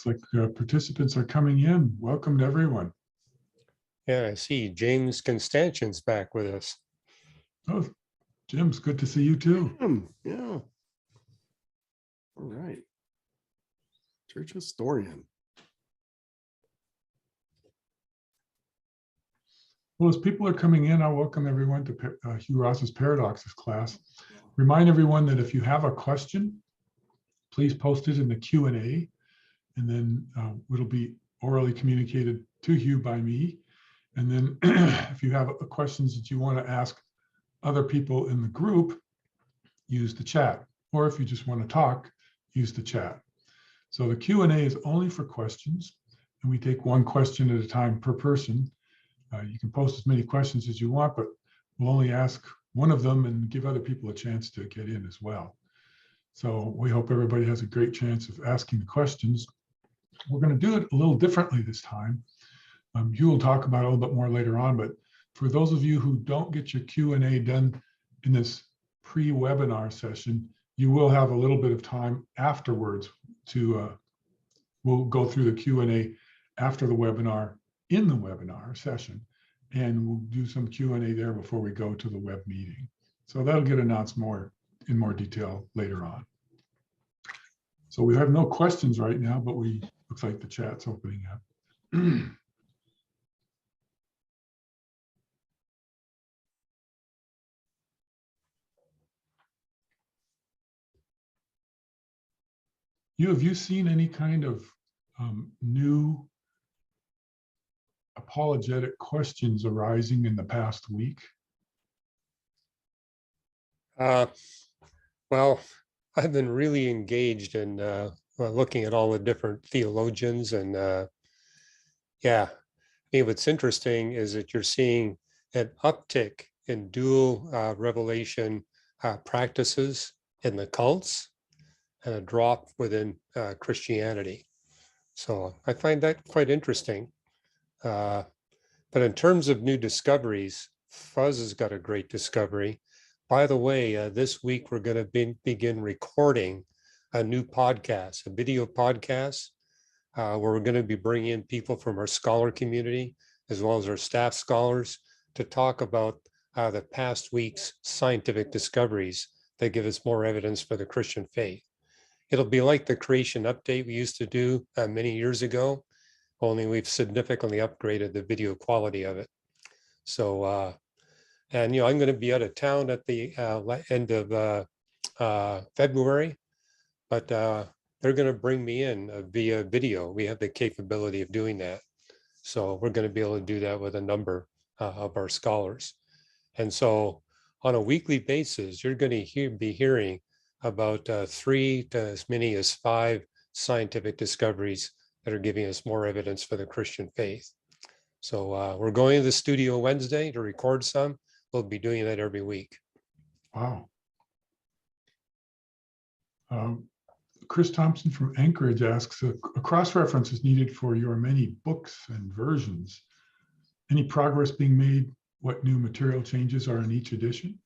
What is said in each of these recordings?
Looks like participants are coming in. Welcome to everyone. Yeah, I see James Constantian's back with us. Oh, Jim's good to see you too. Yeah. All right. Church historian. Well, as people are coming in, I'll welcome everyone to Hugh Ross's Paradoxes class. Remind everyone that if you have a question, please post it in the Q&A, and then it'll be orally communicated to Hugh by me. And then if you have questions that you want to ask other people in the group, use the chat. Or if you just want to talk, use the chat. So the Q&A is only for questions, and we take one question at a time per person. You can post as many questions as you want, but we'll only ask one of them and give other people a chance to get in as well. So we hope everybody has a great chance of asking the questions. We're going to do it a little differently this time. You will talk about it a little bit more later on, but for those of you who don't get your Q&A done in this pre-webinar session, you will have a little bit of time afterwards to, we'll go through the Q&A after the webinar in the webinar session, and we'll do some Q&A there before we go to the web meeting. So that'll get announced in more detail later on. So we have no questions right now, but looks like the chat's opening up. Have you seen any kind of new apologetic questions arising in the past week? Well, I've been really engaged in looking at all the different theologians, and yeah, I mean, what's interesting is that you're seeing an uptick in dual revelation practices in the cults and a drop within Christianity. So I find that quite interesting. But in terms of new discoveries, Fuzz has got a great discovery. By the way, this week we're going to begin recording a new podcast, a video podcast, where we're going to be bringing in people from our scholar community, as well as our staff scholars, to talk about the past week's scientific discoveries that give us more evidence for the Christian faith. It'll be like the creation update we used to do many years ago, only we've significantly upgraded the video quality of it. So, and I'm going to be out of town at the end of February, but they're going to bring me in via video. We have the capability of doing that. So we're going to be able to do that with a number of our scholars. And so on a weekly basis, you're going to be hearing about 3 to as many as 5 scientific discoveries that are giving us more evidence for the Christian faith. So we're going to the studio Wednesday to record some. We'll be doing that every week. Wow. Chris Thompson from Anchorage asks, a cross-reference is needed for your many books and versions. Any progress being made? What new material changes are in each edition?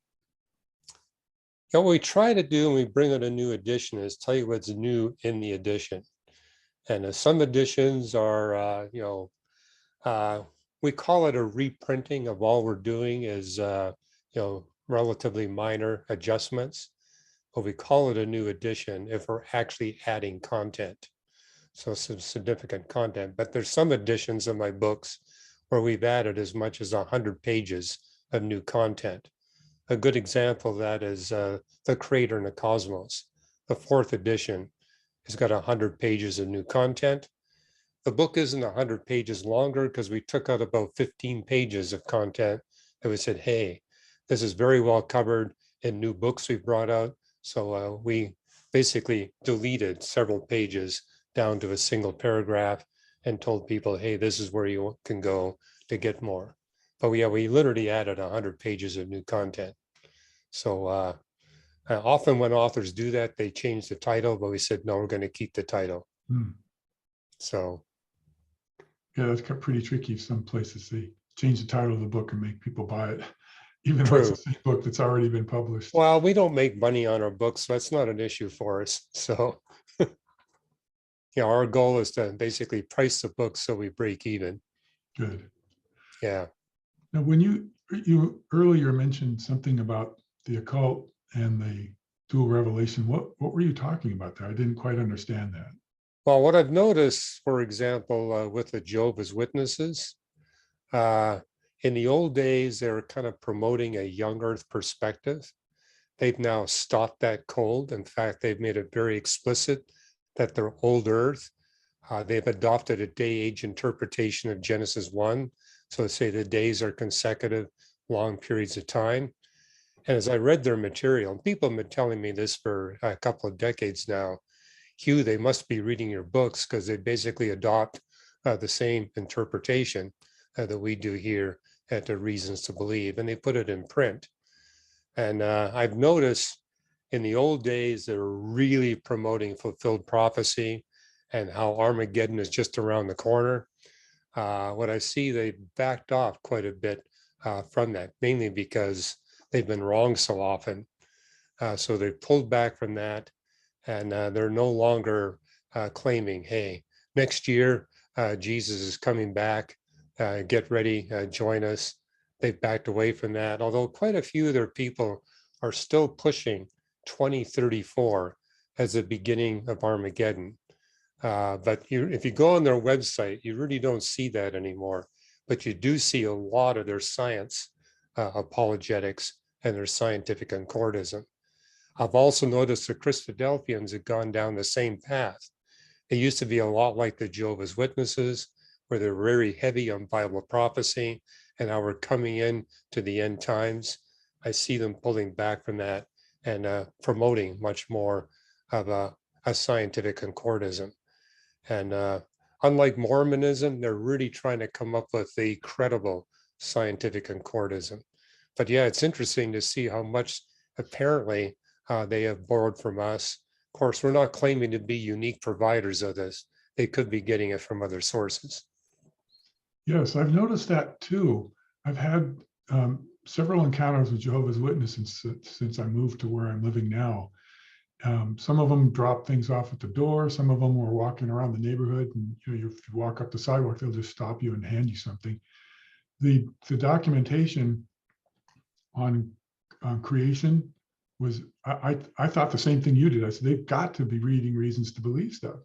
What we try to do when we bring out a new edition is tell you what's new in the edition. And some editions are, we call it a reprinting of all we're doing is, relatively minor adjustments, but we call it a new edition if we're actually adding content. So some significant content, but there's some editions of my books where we've added as much as 100 pages of new content. A good example of that is The Creator and the Cosmos. The 4th edition has got 100 pages of new content. The book isn't 100 pages longer because we took out about 15 pages of content that we said, hey, this is very well covered in new books we've brought out. So we basically deleted several pages down to a single paragraph and told people, hey, this is where you can go to get more. But we literally added 100 pages of new content. So often when authors do that, they change the title, but we said, no, we're going to keep the title. So. Yeah, that's pretty tricky. Some places they change the title of the book and make people buy it, even though it's the same book that's already been published. Well, we don't make money on our books, so that's not an issue for us. So. our goal is to basically price the book so we break even. Good. Yeah. Now, when you earlier mentioned something about the occult and the dual revelation, what were you talking about there? I didn't quite understand that. Well, what I've noticed, for example, with the Jehovah's Witnesses, in the old days, they were kind of promoting a young earth perspective. They've now stopped that cold. In fact, they've made it very explicit that they're old earth. They've adopted a day-age interpretation of Genesis 1. So say the days are consecutive, long periods of time. And as I read their material, and people have been telling me this for a couple of decades now, Hugh, they must be reading your books because they basically adopt the same interpretation that we do here at the Reasons to Believe, and they put it in print. And I've noticed in the old days, they were really promoting fulfilled prophecy and how Armageddon is just around the corner. What I see, they backed off quite a bit from that, mainly because they've been wrong so often. So they pulled back from that, and they're no longer claiming, hey, next year, Jesus is coming back, get ready, join us. They've backed away from that, although quite a few of their people are still pushing 2034 as the beginning of Armageddon. But if you go on their website, you really don't see that anymore. But you do see a lot of their science apologetics and their scientific concordism. I've also noticed the Christadelphians have gone down the same path. They used to be a lot like the Jehovah's Witnesses, where they're very heavy on Bible prophecy, and now we're coming in to the end times. I see them pulling back from that and promoting much more of a scientific concordism. And unlike Mormonism, they're really trying to come up with a credible scientific concordism. But yeah, it's interesting to see how much apparently they have borrowed from us. Of course, we're not claiming to be unique providers of this. They could be getting it from other sources. Yes, I've noticed that too. I've had several encounters with Jehovah's Witnesses since I moved to where I'm living now. Some of them drop things off at the door. Some of them were walking around the neighborhood, and if you walk up the sidewalk, they'll just stop you and hand you something. The documentation on creation was, I thought the same thing you did. I said, they've got to be reading Reasons to Believe stuff,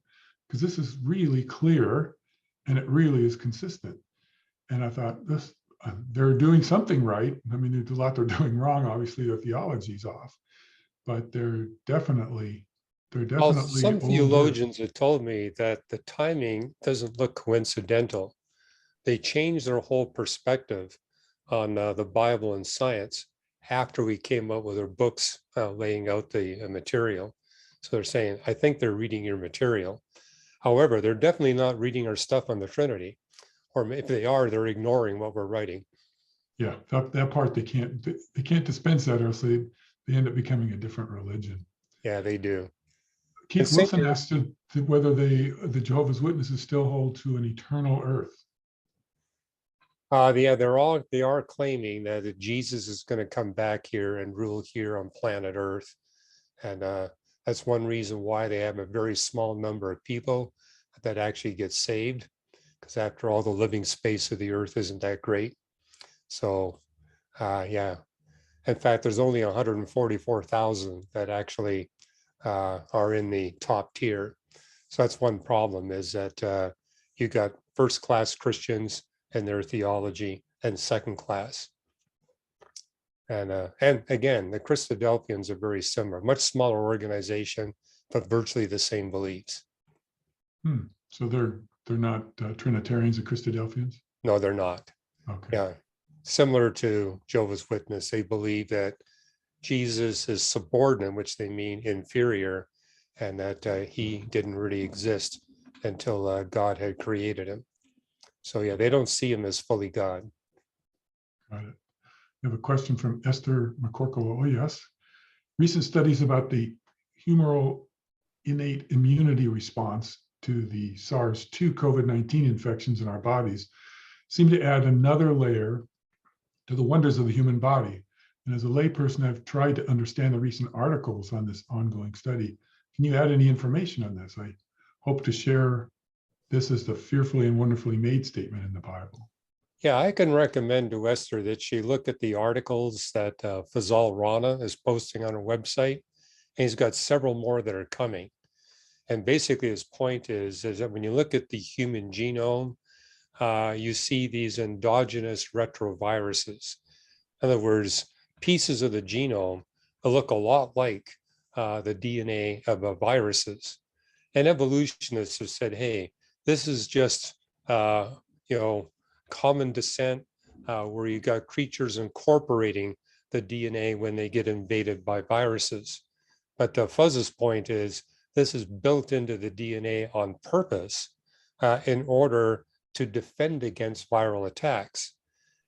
because this is really clear and it really is consistent. And I thought, they're doing something right. I mean, there's a lot they're doing wrong. Obviously, their theology's off, but they're definitely Well, some older. theologians have told me that the timing doesn't look coincidental. They changed their whole perspective on the Bible and science after we came up with our books laying out the material. So they're saying, I think they're reading your material. However, they're definitely not reading our stuff on the Trinity, or if they are, they're ignoring what we're writing. Yeah, that part they can't dispense that, or else they end up becoming a different religion. Yeah, they do. Keith Wilson asked whether the Jehovah's Witnesses still hold to an eternal earth. Yeah, they are claiming that Jesus is going to come back here and rule here on planet Earth, and that's one reason why they have a very small number of people that actually get saved, because after all, the living space of the Earth isn't that great. So, yeah, in fact, there's only 144,000 that actually are in the top tier. So that's one problem, is that you got first-class Christians and their theology, and second class. And again, the Christadelphians are very similar, much smaller organization, but virtually the same beliefs. So they're not Trinitarians or Christadelphians? No, they're not. Okay. Yeah, similar to Jehovah's Witness, they believe that Jesus is subordinate, which they mean inferior, and that he didn't really exist until God had created him. So yeah, they don't see him as fully God. Got it. We have a question from Esther McCorkle. Oh, yes. Recent studies about the humoral innate immunity response to the SARS-2 COVID-19 infections in our bodies seem to add another layer to the wonders of the human body. And as a layperson, I've tried to understand the recent articles on this ongoing study. Can you add any information on this? I hope to share this as the fearfully and wonderfully made statement in the Bible. Yeah, I can recommend to Esther that she look at the articles that Fazal Rana is posting on her website. And he's got several more that are coming. And basically his point is that when you look at the human genome, you see these endogenous retroviruses. In other words, pieces of the genome that look a lot like the DNA of viruses. And evolutionists have said, hey, this is just, common descent where you got creatures incorporating the DNA when they get invaded by viruses. But Fuzz's point is this is built into the DNA on purpose in order to defend against viral attacks.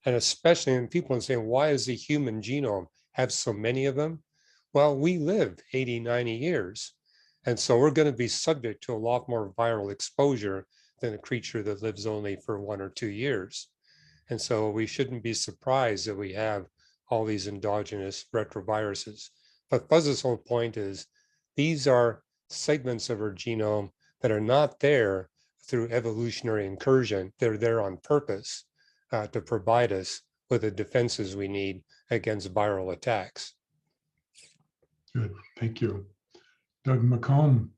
And especially when people are saying, why does the human genome have so many of them? Well, we live 80, 90 years. And so we're going to be subject to a lot more viral exposure than a creature that lives only for 1 or 2 years. And so we shouldn't be surprised that we have all these endogenous retroviruses. But Fuzz's whole point is these are segments of our genome that are not there through evolutionary incursion. They're there on purpose to provide us with the defenses we need against viral attacks. Good, thank you. Doug McComb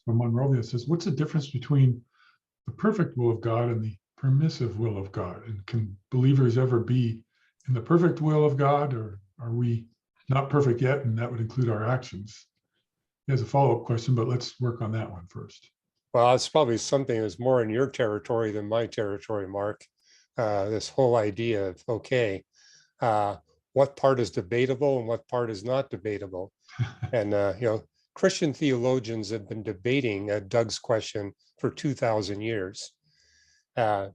from Monrovia says, what's the difference between the perfect will of God and the permissive will of God? And can believers ever be in the perfect will of God, or are we not perfect yet, and that would include our actions? He has a follow-up question, but let's work on that one first. Well, it's probably something that's more in your territory than my territory, Mark. This whole idea of, okay, what part is debatable and what part is not debatable? And, Christian theologians have been debating Doug's question for 2,000 years. I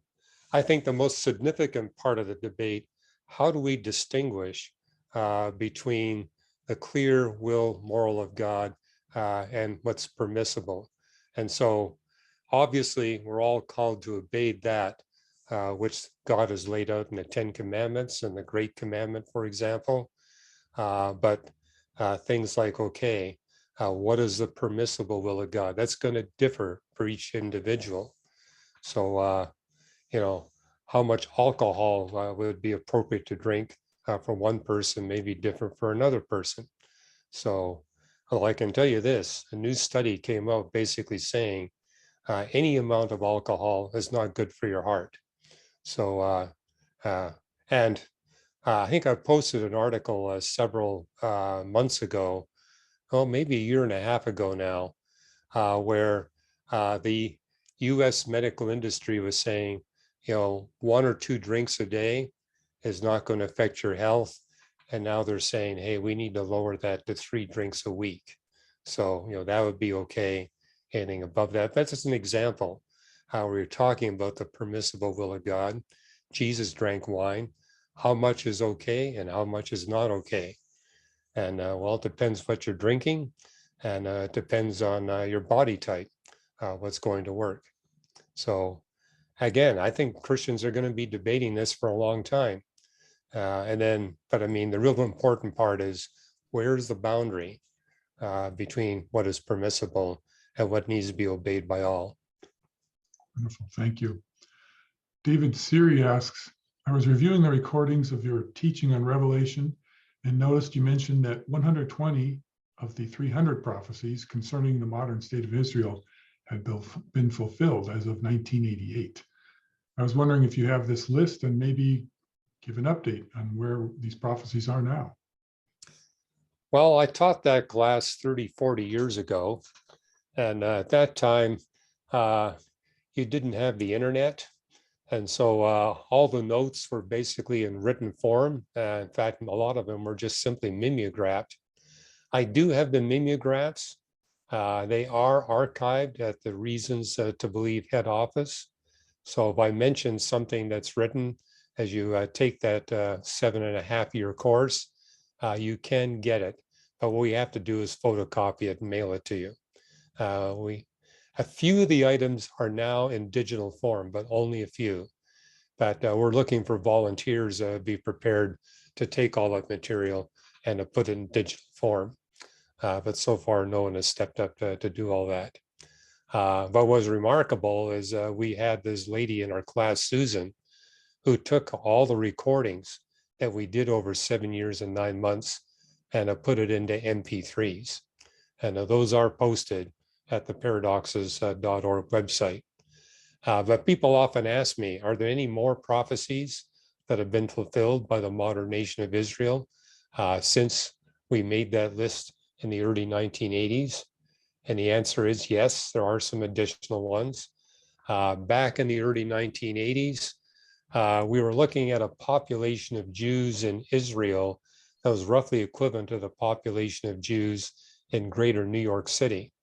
think the most significant part of the debate, how do we distinguish between the clear will moral of God and what's permissible? And so obviously we're all called to obey that which God has laid out in the 10 Commandments and the Great Commandment, for example. But things like, okay, what is the permissible will of God? That's going to differ for each individual. So, how much alcohol would be appropriate to drink for one person may be different for another person. So, well, I can tell you this, a new study came out basically saying any amount of alcohol is not good for your heart. So, and I think I posted an article several months ago, maybe a year and a half ago now, where the US medical industry was saying, 1 or 2 drinks a day is not going to affect your health. And now they're saying, hey, we need to lower that to 3 drinks a week. So, that would be okay. Anything above that. That's just an example how we're talking about the permissible will of God. Jesus drank wine. How much is okay and how much is not okay? And well, it depends what you're drinking, and it depends on your body type, what's going to work. So again, I think Christians are going to be debating this for a long time. But I mean, the real important part is where's the boundary between what is permissible and what needs to be obeyed by all. Wonderful, thank you. David Siri asks, I was reviewing the recordings of your teaching on Revelation and noticed you mentioned that 120 of the 300 prophecies concerning the modern state of Israel had been fulfilled as of 1988. I was wondering if you have this list and maybe give an update on where these prophecies are now. Well, I taught that class 30, 40 years ago. And at that time, you didn't have the internet. And so all the notes were basically in written form. In fact, a lot of them were just simply mimeographed. I do have the mimeographs. They are archived at the Reasons to Believe head office. So if I mention something that's written, as you take that 7.5-year course, you can get it. But what we have to do is photocopy it and mail it to you. A few of the items are now in digital form, but only a few. But we're looking for volunteers to be prepared to take all that material and to put it in digital form. But so far, no one has stepped up to do all that. But what was remarkable is we had this lady in our class, Susan, who took all the recordings that we did over 7 years and 9 months and put it into MP3s. And those are posted at the paradoxes.org website. But people often ask me, are there any more prophecies that have been fulfilled by the modern nation of Israel since we made that list in the early 1980s? And the answer is yes, there are some additional ones. Back in the early 1980s, we were looking at a population of Jews in Israel that was roughly equivalent to the population of Jews in greater New York City.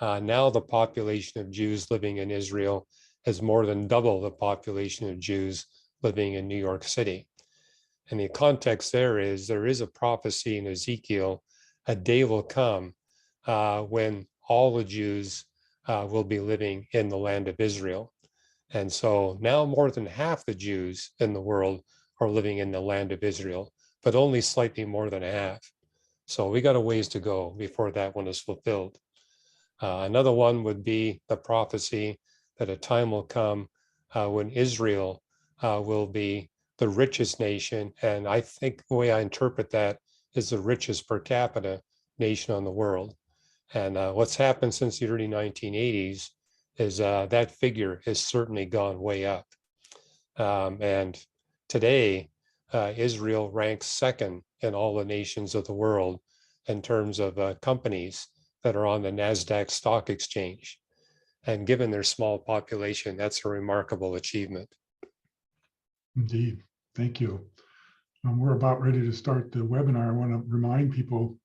Now the population of Jews living in Israel is more than double the population of Jews living in New York City. And the context there is a prophecy in Ezekiel, a day will come when all the Jews will be living in the land of Israel. And so now more than half the Jews in the world are living in the land of Israel, but only slightly more than half. So we got a ways to go before that one is fulfilled. Another one would be the prophecy that a time will come when Israel will be the richest nation. And I think the way I interpret that is the richest per capita nation on the world. And what's happened since the early 1980s is that figure has certainly gone way up. And today, Israel ranks second in all the nations of the world in terms of companies that are on the NASDAQ stock exchange. And given their small population, that's a remarkable achievement. Indeed. Thank you. We're about ready to start the webinar. I want to remind people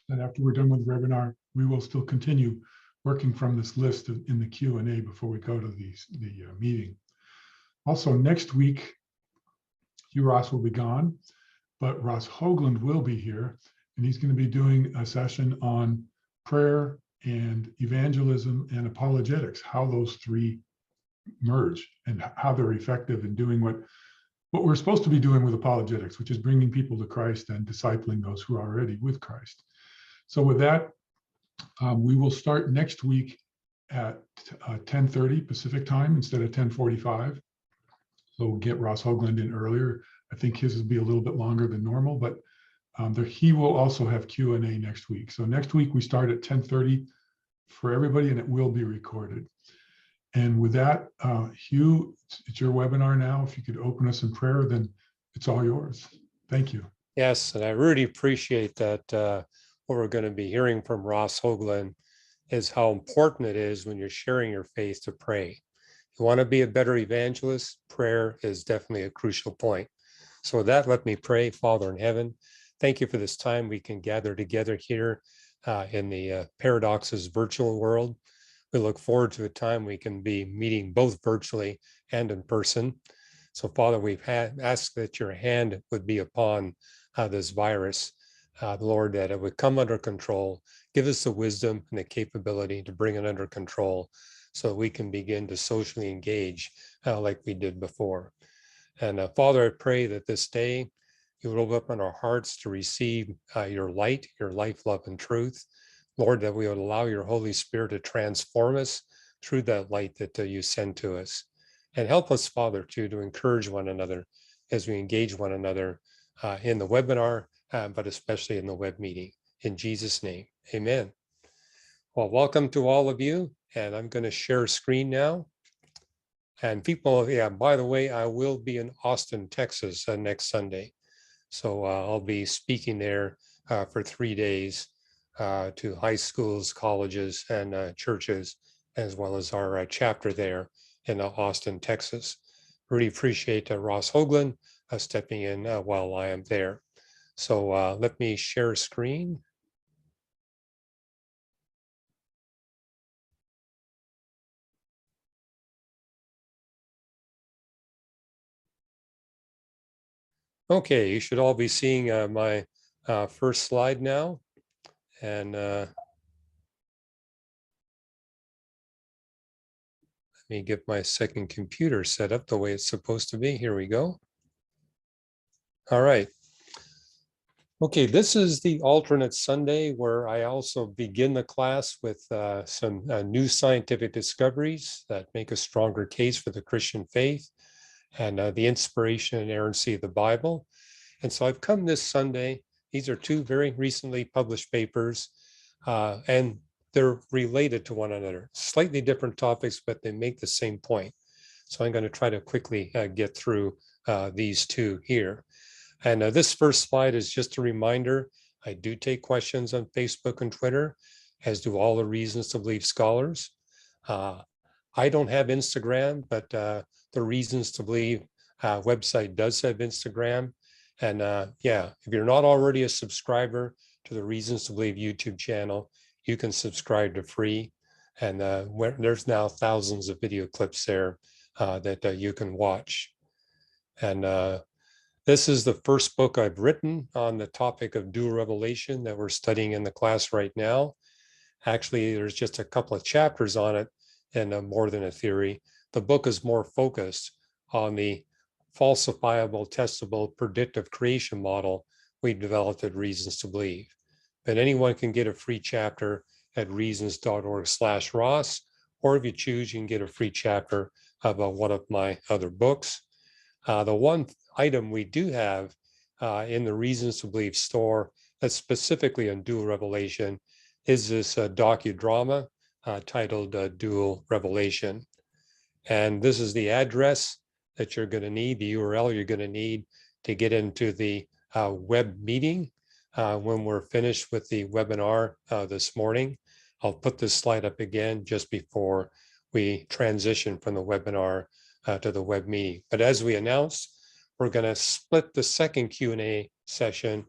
that after we're done with the webinar, we will still continue working from this list in the Q&A before we go to the meeting. Also, next week, Hugh Ross will be gone, but Ross Hoagland will be here, and he's going to be doing a session on prayer and evangelism and apologetics, how those three merge and how they're effective in doing what we're supposed to be doing with apologetics, which is bringing people to Christ and discipling those who are already with Christ. So with that, we will start next week at 10:30 Pacific time instead of 10:45. So we'll get Ross Hoagland in earlier. I think his will be a little bit longer than normal, but he will also have Q&A next week. So next week we start at 10:30 for everybody, and it will be recorded. And with that, Hugh, it's your webinar now. If you could open us in prayer, then it's all yours. Thank you. Yes, and I really appreciate that. What we're going to be hearing from Ross Hoagland is how important it is when you're sharing your faith to pray. You want to be a better evangelist, prayer is definitely a crucial point. So with that, let me pray. Father in heaven, thank you for this time we can gather together here in the Paradoxes virtual world. We look forward to a time we can be meeting both virtually and in person. So Father, we've asked that your hand would be upon this virus, Lord, that it would come under control. Give us the wisdom and the capability to bring it under control so we can begin to socially engage like we did before. And Father, I pray that this day you would open our hearts to receive your light, your life, love, and truth. Lord, that we would allow your Holy Spirit to transform us through that light that you send to us. And help us, Father, to encourage one another as we engage one another in the webinar, but especially in the web meeting. In Jesus' name, amen. Well, welcome to all of you. And I'm going to share screen now. And people, yeah, by the way, I will be in Austin, Texas next Sunday. So I'll be speaking there for 3 days to high schools, colleges, and churches, as well as our chapter there in Austin, Texas. Really appreciate Ross Hoagland stepping in while I am there. So let me share screen. Okay, you should all be seeing my first slide now. And let me get my second computer set up the way it's supposed to be. Here we go. All right. Okay, this is the alternate Sunday where I also begin the class with some new scientific discoveries that make a stronger case for the Christian faith and the inspiration and inerrancy of the Bible. And so I've come this Sunday. These are two very recently published papers, and they're related to one another. Slightly different topics, but they make the same point. So I'm going to try to quickly get through these two here. And this first slide is just a reminder. I do take questions on Facebook and Twitter, as do all the Reasons to Believe scholars. I don't have Instagram, but the Reasons to Believe website does have Instagram. And yeah, if you're not already a subscriber to the Reasons to Believe YouTube channel, you can subscribe to free. And there's now thousands of video clips there that you can watch. And this is the first book I've written on the topic of dual revelation that we're studying in the class right now. Actually, there's just a couple of chapters on it and more than a theory. The book is more focused on the falsifiable, testable, predictive creation model we developed at Reasons to Believe. But anyone can get a free chapter at reasons.org/Ross, or if you choose, you can get a free chapter about one of my other books. The one item we do have in the Reasons to Believe store that's specifically on dual revelation is this docudrama titled Dual Revelation. And this is the address that you're going to need, the URL you're going to need to get into the web meeting when we're finished with the webinar this morning. I'll put this slide up again just before we transition from the webinar to the web meeting. But as we announced, we're going to split the second Q&A session.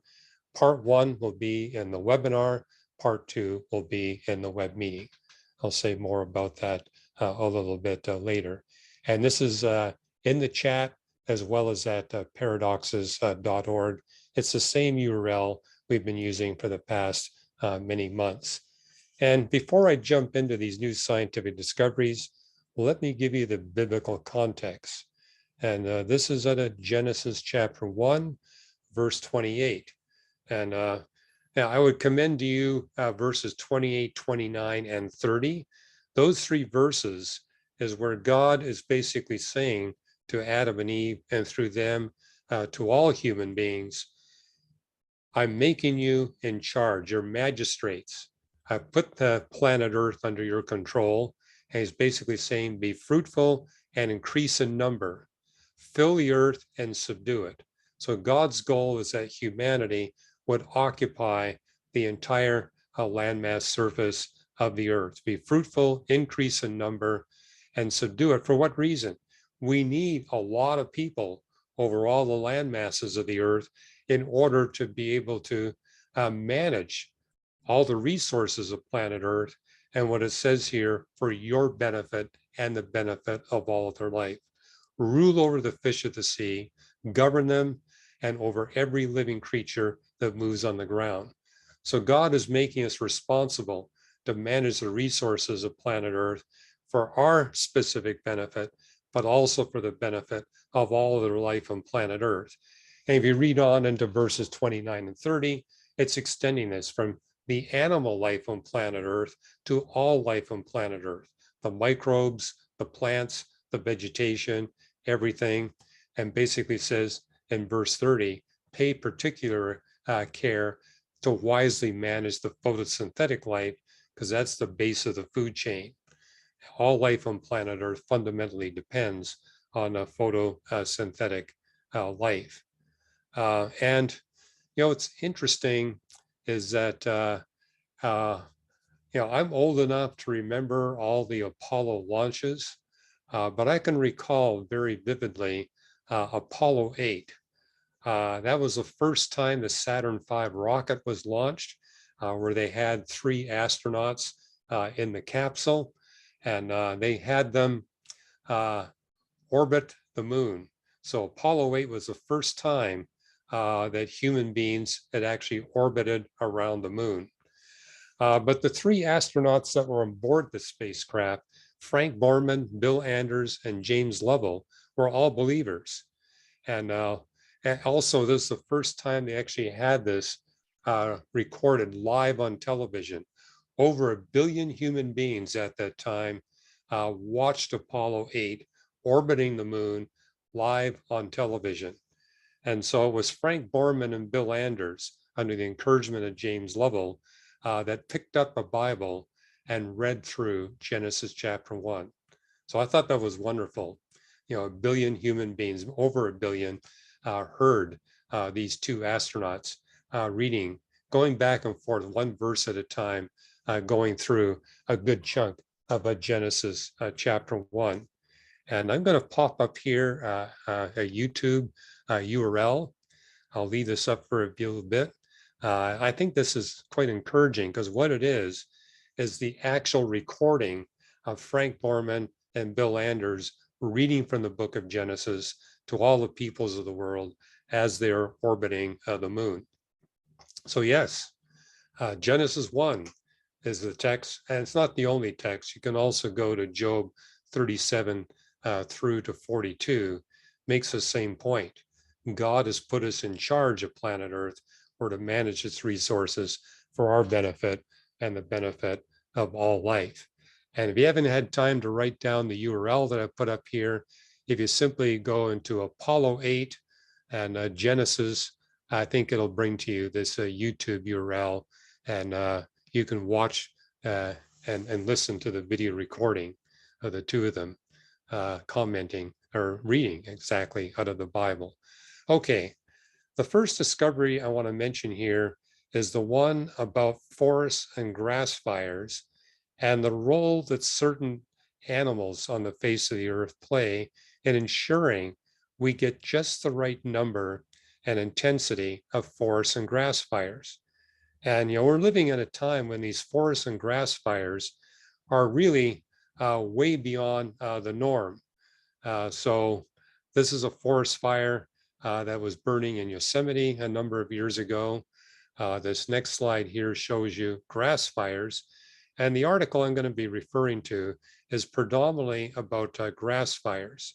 Part one will be in the webinar. Part two will be in the web meeting. I'll say more about that a little bit later. And this is in the chat as well as at paradoxes.org. It's the same URL we've been using for the past many months. And before I jump into these new scientific discoveries, let me give you the biblical context. And this is out of Genesis chapter 1, verse 28. And now I would commend to you verses 28, 29, and 30. Those three verses is where God is basically saying to Adam and Eve, and through them to all human beings, I'm making you in charge, you're magistrates. I put the planet Earth under your control. And he's basically saying, be fruitful and increase in number, fill the earth and subdue it. So God's goal is that humanity would occupy the entire landmass surface of the earth, be fruitful, increase in number, and subdue it. For what reason? We need a lot of people over all the land masses of the earth in order to be able to manage all the resources of planet Earth, and what it says here, for your benefit and the benefit of all of their life. Rule over the fish of the sea, govern them, and over every living creature that moves on the ground. So God is making us responsible to manage the resources of planet Earth for our specific benefit, but also for the benefit of all of their life on planet Earth. And if you read on into verses 29 and 30, it's extending this from the animal life on planet Earth to all life on planet Earth, the microbes, the plants, the vegetation, everything. And basically says in verse 30, pay particular care to wisely manage the photosynthetic life, because that's the base of the food chain. All life on planet Earth fundamentally depends on a photosynthetic life. And, you know, what's interesting is that, I'm old enough to remember all the Apollo launches, but I can recall very vividly Apollo 8. That was the first time the Saturn V rocket was launched, where they had 3 astronauts in the capsule, and they had them orbit the moon. So Apollo 8 was the first time that human beings had actually orbited around the moon. But the 3 astronauts that were on board the spacecraft, Frank Borman, Bill Anders, and James Lovell, were all believers. And And also, this is the first time they actually had this recorded live on television. Over 1 billion human beings at that time watched Apollo 8 orbiting the moon live on television. And so it was Frank Borman and Bill Anders, under the encouragement of James Lovell, that picked up a Bible and read through Genesis chapter 1. So I thought that was wonderful. 1 billion human beings, over 1 billion, heard these two astronauts reading, going back and forth, one verse at a time, going through a good chunk of Genesis chapter 1. And I'm going to pop up here a YouTube URL. I'll leave this up for a little bit. I think this is quite encouraging, because what it is the actual recording of Frank Borman and Bill Anders reading from the book of Genesis to all the peoples of the world as they're orbiting the moon. So yes, Genesis 1 is the text, and it's not the only text. You can also go to Job 37 through to 42, makes the same point. God has put us in charge of planet Earth, or to manage its resources for our benefit and the benefit of all life. And if you haven't had time to write down the URL that I put up here, if you simply go into Apollo 8 and Genesis, I think it'll bring to you this YouTube URL, and you can watch and listen to the video recording of the two of them commenting or reading exactly out of the Bible. Okay, the first discovery I want to mention here is the one about forests and grass fires, and the role that certain animals on the face of the earth play in ensuring we get just the right number and intensity of forests and grass fires. And we're living in a time when these forest and grass fires are really way beyond the norm. So this is a forest fire that was burning in Yosemite a number of years ago. This next slide here shows you grass fires. And the article I'm going to be referring to is predominantly about grass fires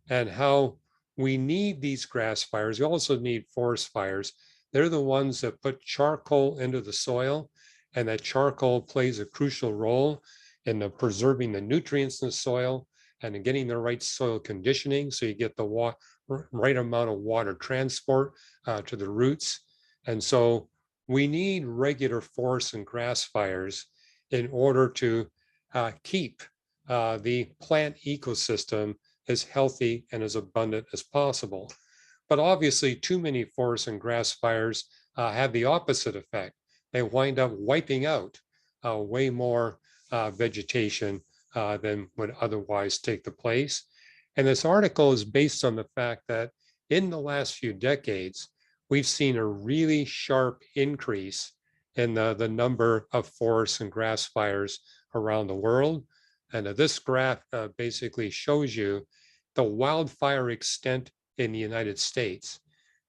and how we need these grass fires. We also need forest fires. They're the ones that put charcoal into the soil, and that charcoal plays a crucial role in preserving the nutrients in the soil and in getting the right soil conditioning, so you get the right amount of water transport to the roots. And so we need regular forest and grass fires in order to keep the plant ecosystem as healthy and as abundant as possible. But obviously, too many forest and grass fires have the opposite effect. They wind up wiping out way more vegetation than would otherwise take the place. And this article is based on the fact that in the last few decades, we've seen a really sharp increase in the number of forests and grass fires around the world. And this graph basically shows you the wildfire extent in the United States,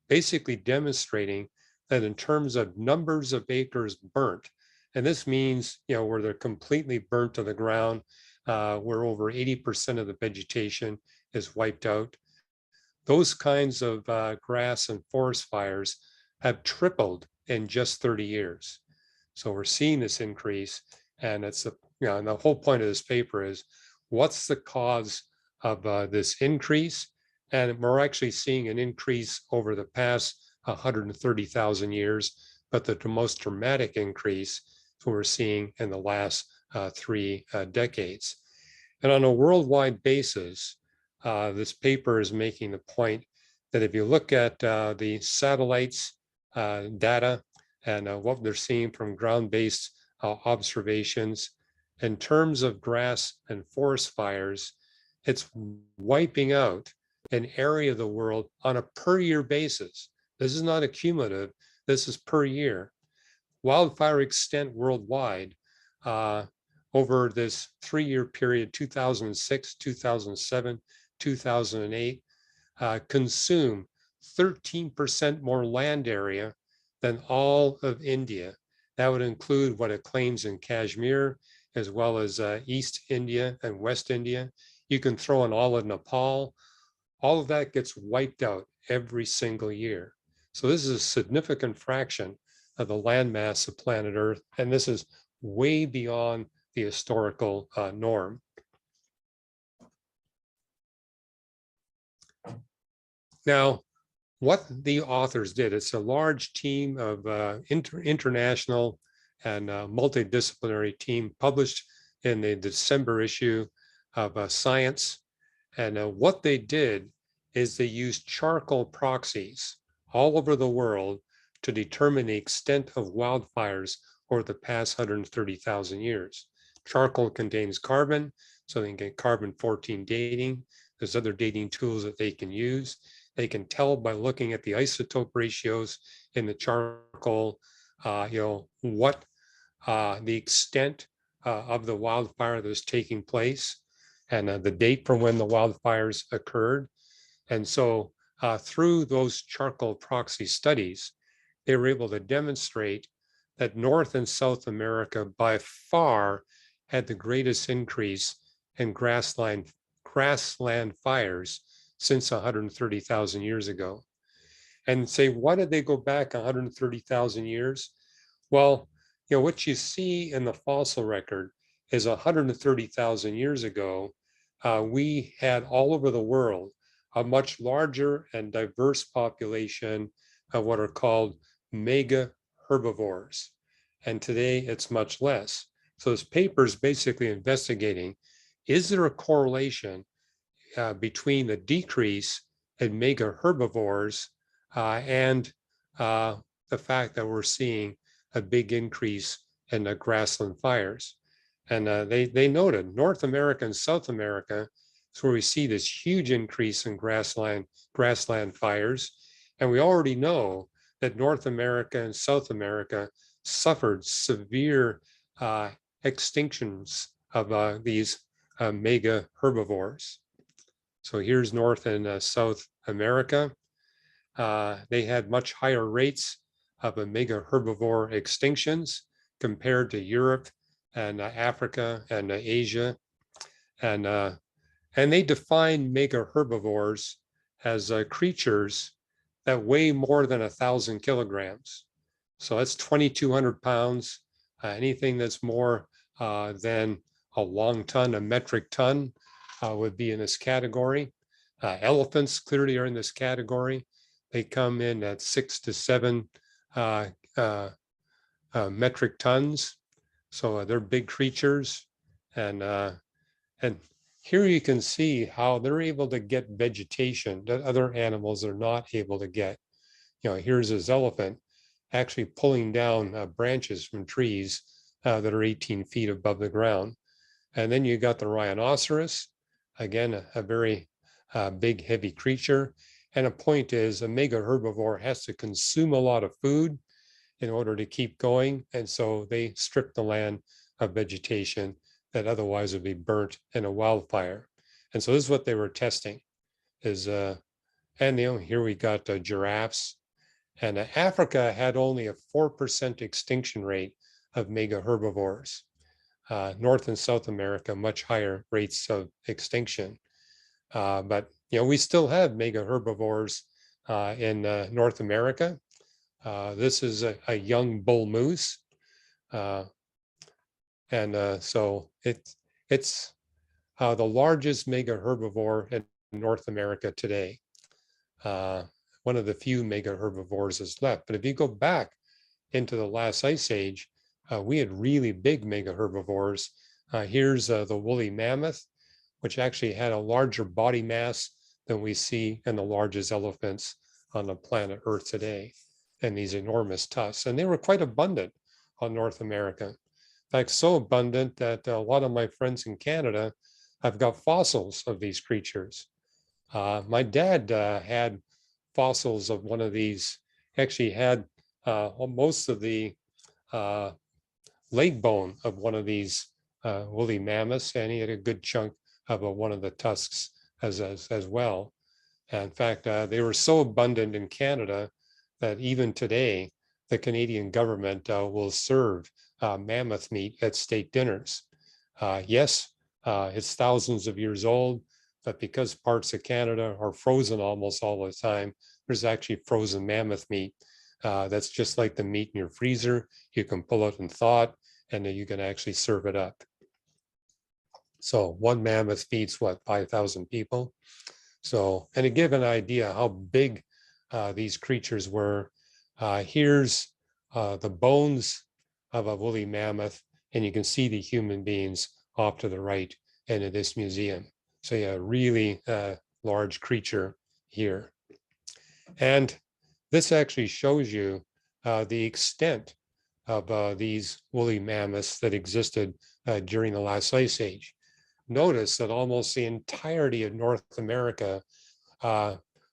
basically demonstrating that in terms of numbers of acres burnt, and this means, where they're completely burnt to the ground, where over 80% of the vegetation is wiped out. Those kinds of grass and forest fires have tripled in just 30 years. So we're seeing this increase, and it's and the whole point of this paper is, what's the cause of this increase? And we're actually seeing an increase over the past 130,000 years, but the most dramatic increase is what we're seeing in the last 3 decades. And on a worldwide basis, this paper is making the point that if you look at the satellites data and what they're seeing from ground-based observations, in terms of grass and forest fires, it's wiping out an area of the world on a per year basis. This is not a cumulative, this is per year. Wildfire extent worldwide over this 3-year period, 2006, 2007, 2008, consume 13% more land area than all of India. That would include what it claims in Kashmir, as well as East India and West India. You can throw in all of Nepal. All of that gets wiped out every single year. So this is a significant fraction of the landmass of planet Earth, and this is way beyond the historical norm. Now, what the authors did, it's a large team of international and multidisciplinary team published in the December issue of Science. And what they did is they used charcoal proxies all over the world to determine the extent of wildfires over the past 130,000 years. Charcoal contains carbon, so they can get carbon-14 dating. There's other dating tools that they can use. They can tell by looking at the isotope ratios in the charcoal, what the extent of the wildfire that is taking place and the date from when the wildfires occurred. And so through those charcoal proxy studies, they were able to demonstrate that North and South America by far had the greatest increase in grassland fires since 130,000 years ago. And say, why did they go back 130,000 years? Well, what you see in the fossil record is 130,000 years ago, we had all over the world a much larger and diverse population of what are called mega herbivores. And today it's much less. So this paper is basically investigating, is there a correlation between the decrease in mega herbivores and the fact that we're seeing a big increase in the grassland fires? And they noted North America and South America is where we see this huge increase in grassland fires. And we already know that North America and South America suffered severe extinctions of these mega herbivores. So here's North and South America. They had much higher rates of mega herbivore extinctions compared to Europe and Africa and Asia. And they define mega herbivores as creatures that weigh more than 1,000 kilograms. So that's 2,200 pounds. Anything that's more than a long ton, a metric ton, would be in this category. Elephants clearly are in this category. They come in at 6 to 7 metric tons. So they're big creatures. And here you can see how they're able to get vegetation that other animals are not able to get. Here's this elephant actually pulling down branches from trees that are 18 feet above the ground. And then you got the rhinoceros, again, a very big, heavy creature. And a point is a mega herbivore has to consume a lot of food in order to keep going. And so they strip the land of vegetation that otherwise would be burnt in a wildfire. And so this is what they were testing is, and here we got giraffes. And Africa had only a 4% extinction rate of mega herbivores. North and South America, much higher rates of extinction. But we still have mega herbivores in North America. This is a young bull moose. So it's the largest mega herbivore in North America today. One of the few mega herbivores is left. But if you go back into the last ice age, we had really big mega herbivores. Here's the woolly mammoth, which actually had a larger body mass than we see in the largest elephants on the planet Earth today, and these enormous tusks. And they were quite abundant on North America. In fact, so abundant that a lot of my friends in Canada have got fossils of these creatures. My dad had fossils of one of these, actually had most of the leg bone of one of these woolly mammoths, and he had a good chunk of one of the tusks as well. And in fact, they were so abundant in Canada that even today, the Canadian government will serve mammoth meat at state dinners. Yes, it's thousands of years old, but because parts of Canada are frozen almost all the time, there's actually frozen mammoth meat. That's just like the meat in your freezer. You can pull it and thaw it, and then you can actually serve it up. So one mammoth feeds what, 5,000 people? So, and to give an idea how big these creatures were, here's the bones of a woolly mammoth, and you can see the human beings off to the right into this museum. So yeah, really large creature here. And this actually shows you the extent of these woolly mammoths that existed during the last ice age. Notice that almost the entirety of North America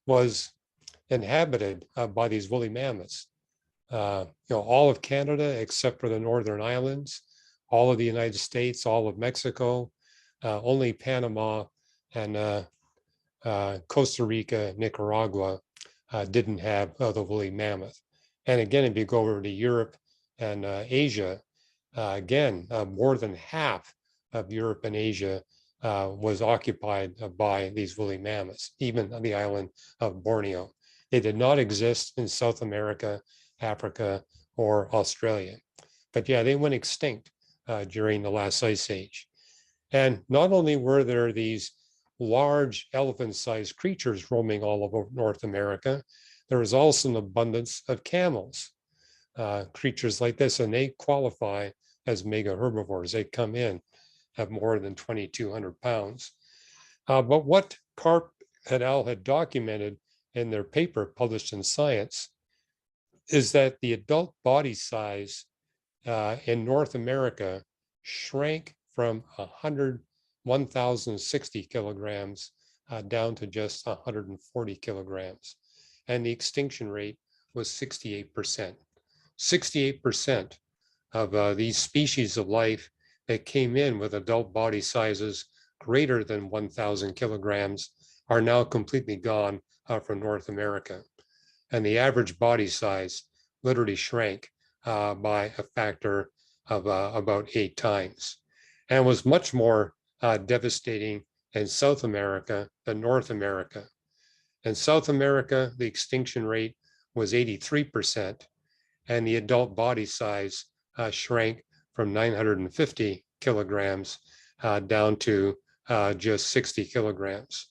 was inhabited by these woolly mammoths. All of Canada, except for the Northern Islands, all of the United States, all of Mexico, only Panama and Costa Rica, Nicaragua didn't have the woolly mammoth. And again, if you go over to Europe and Asia, again, more than half of Europe and Asia was occupied by these woolly mammoths, even on the island of Borneo. They did not exist in South America, Africa, or Australia. But yeah, they went extinct during the last ice age. And not only were there these large elephant-sized creatures roaming all over North America, there was also an abundance of camels, creatures like this, and they qualify as mega herbivores. They come in, have more than 2,200 pounds. But what Karp et al. Had documented in their paper published in Science is that the adult body size in North America shrank from 1,060 kilograms down to just 140 kilograms. And the extinction rate was 68%. 68% of these species of life that came in with adult body sizes greater than 1,000 kilograms are now completely gone from North America. And the average body size literally shrank by a factor of about 8 times, and was much more devastating in South America than North America. In South America, the extinction rate was 83%, and the adult body size shrank from 950 kilograms down to just 60 kilograms.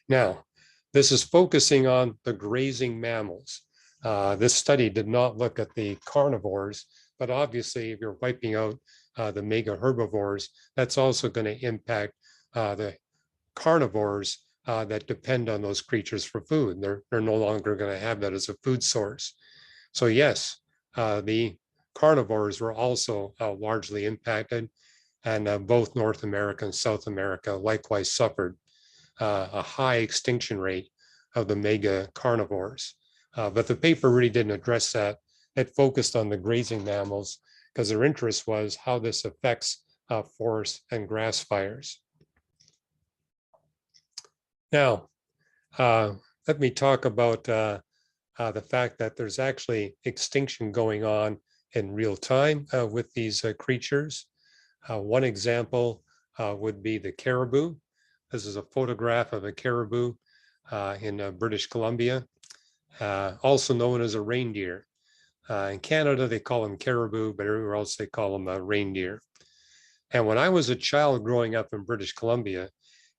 Now, this is focusing on the grazing mammals. This study did not look at the carnivores, but obviously if you're wiping out the mega herbivores, that's also going to impact the carnivores that depend on those creatures for food. They're no longer going to have that as a food source. So yes, the carnivores were also largely impacted, and both North America and South America likewise suffered a high extinction rate of the mega carnivores. But the paper really didn't address that. It focused on the grazing mammals because their interest was how this affects forest and grass fires. Now, let me talk about the fact that there's actually extinction going on in real time with these creatures. One example would be the caribou. This is a photograph of a caribou in British Columbia, also known as a reindeer. In Canada, they call them caribou, but everywhere else they call them reindeer. And when I was a child growing up in British Columbia,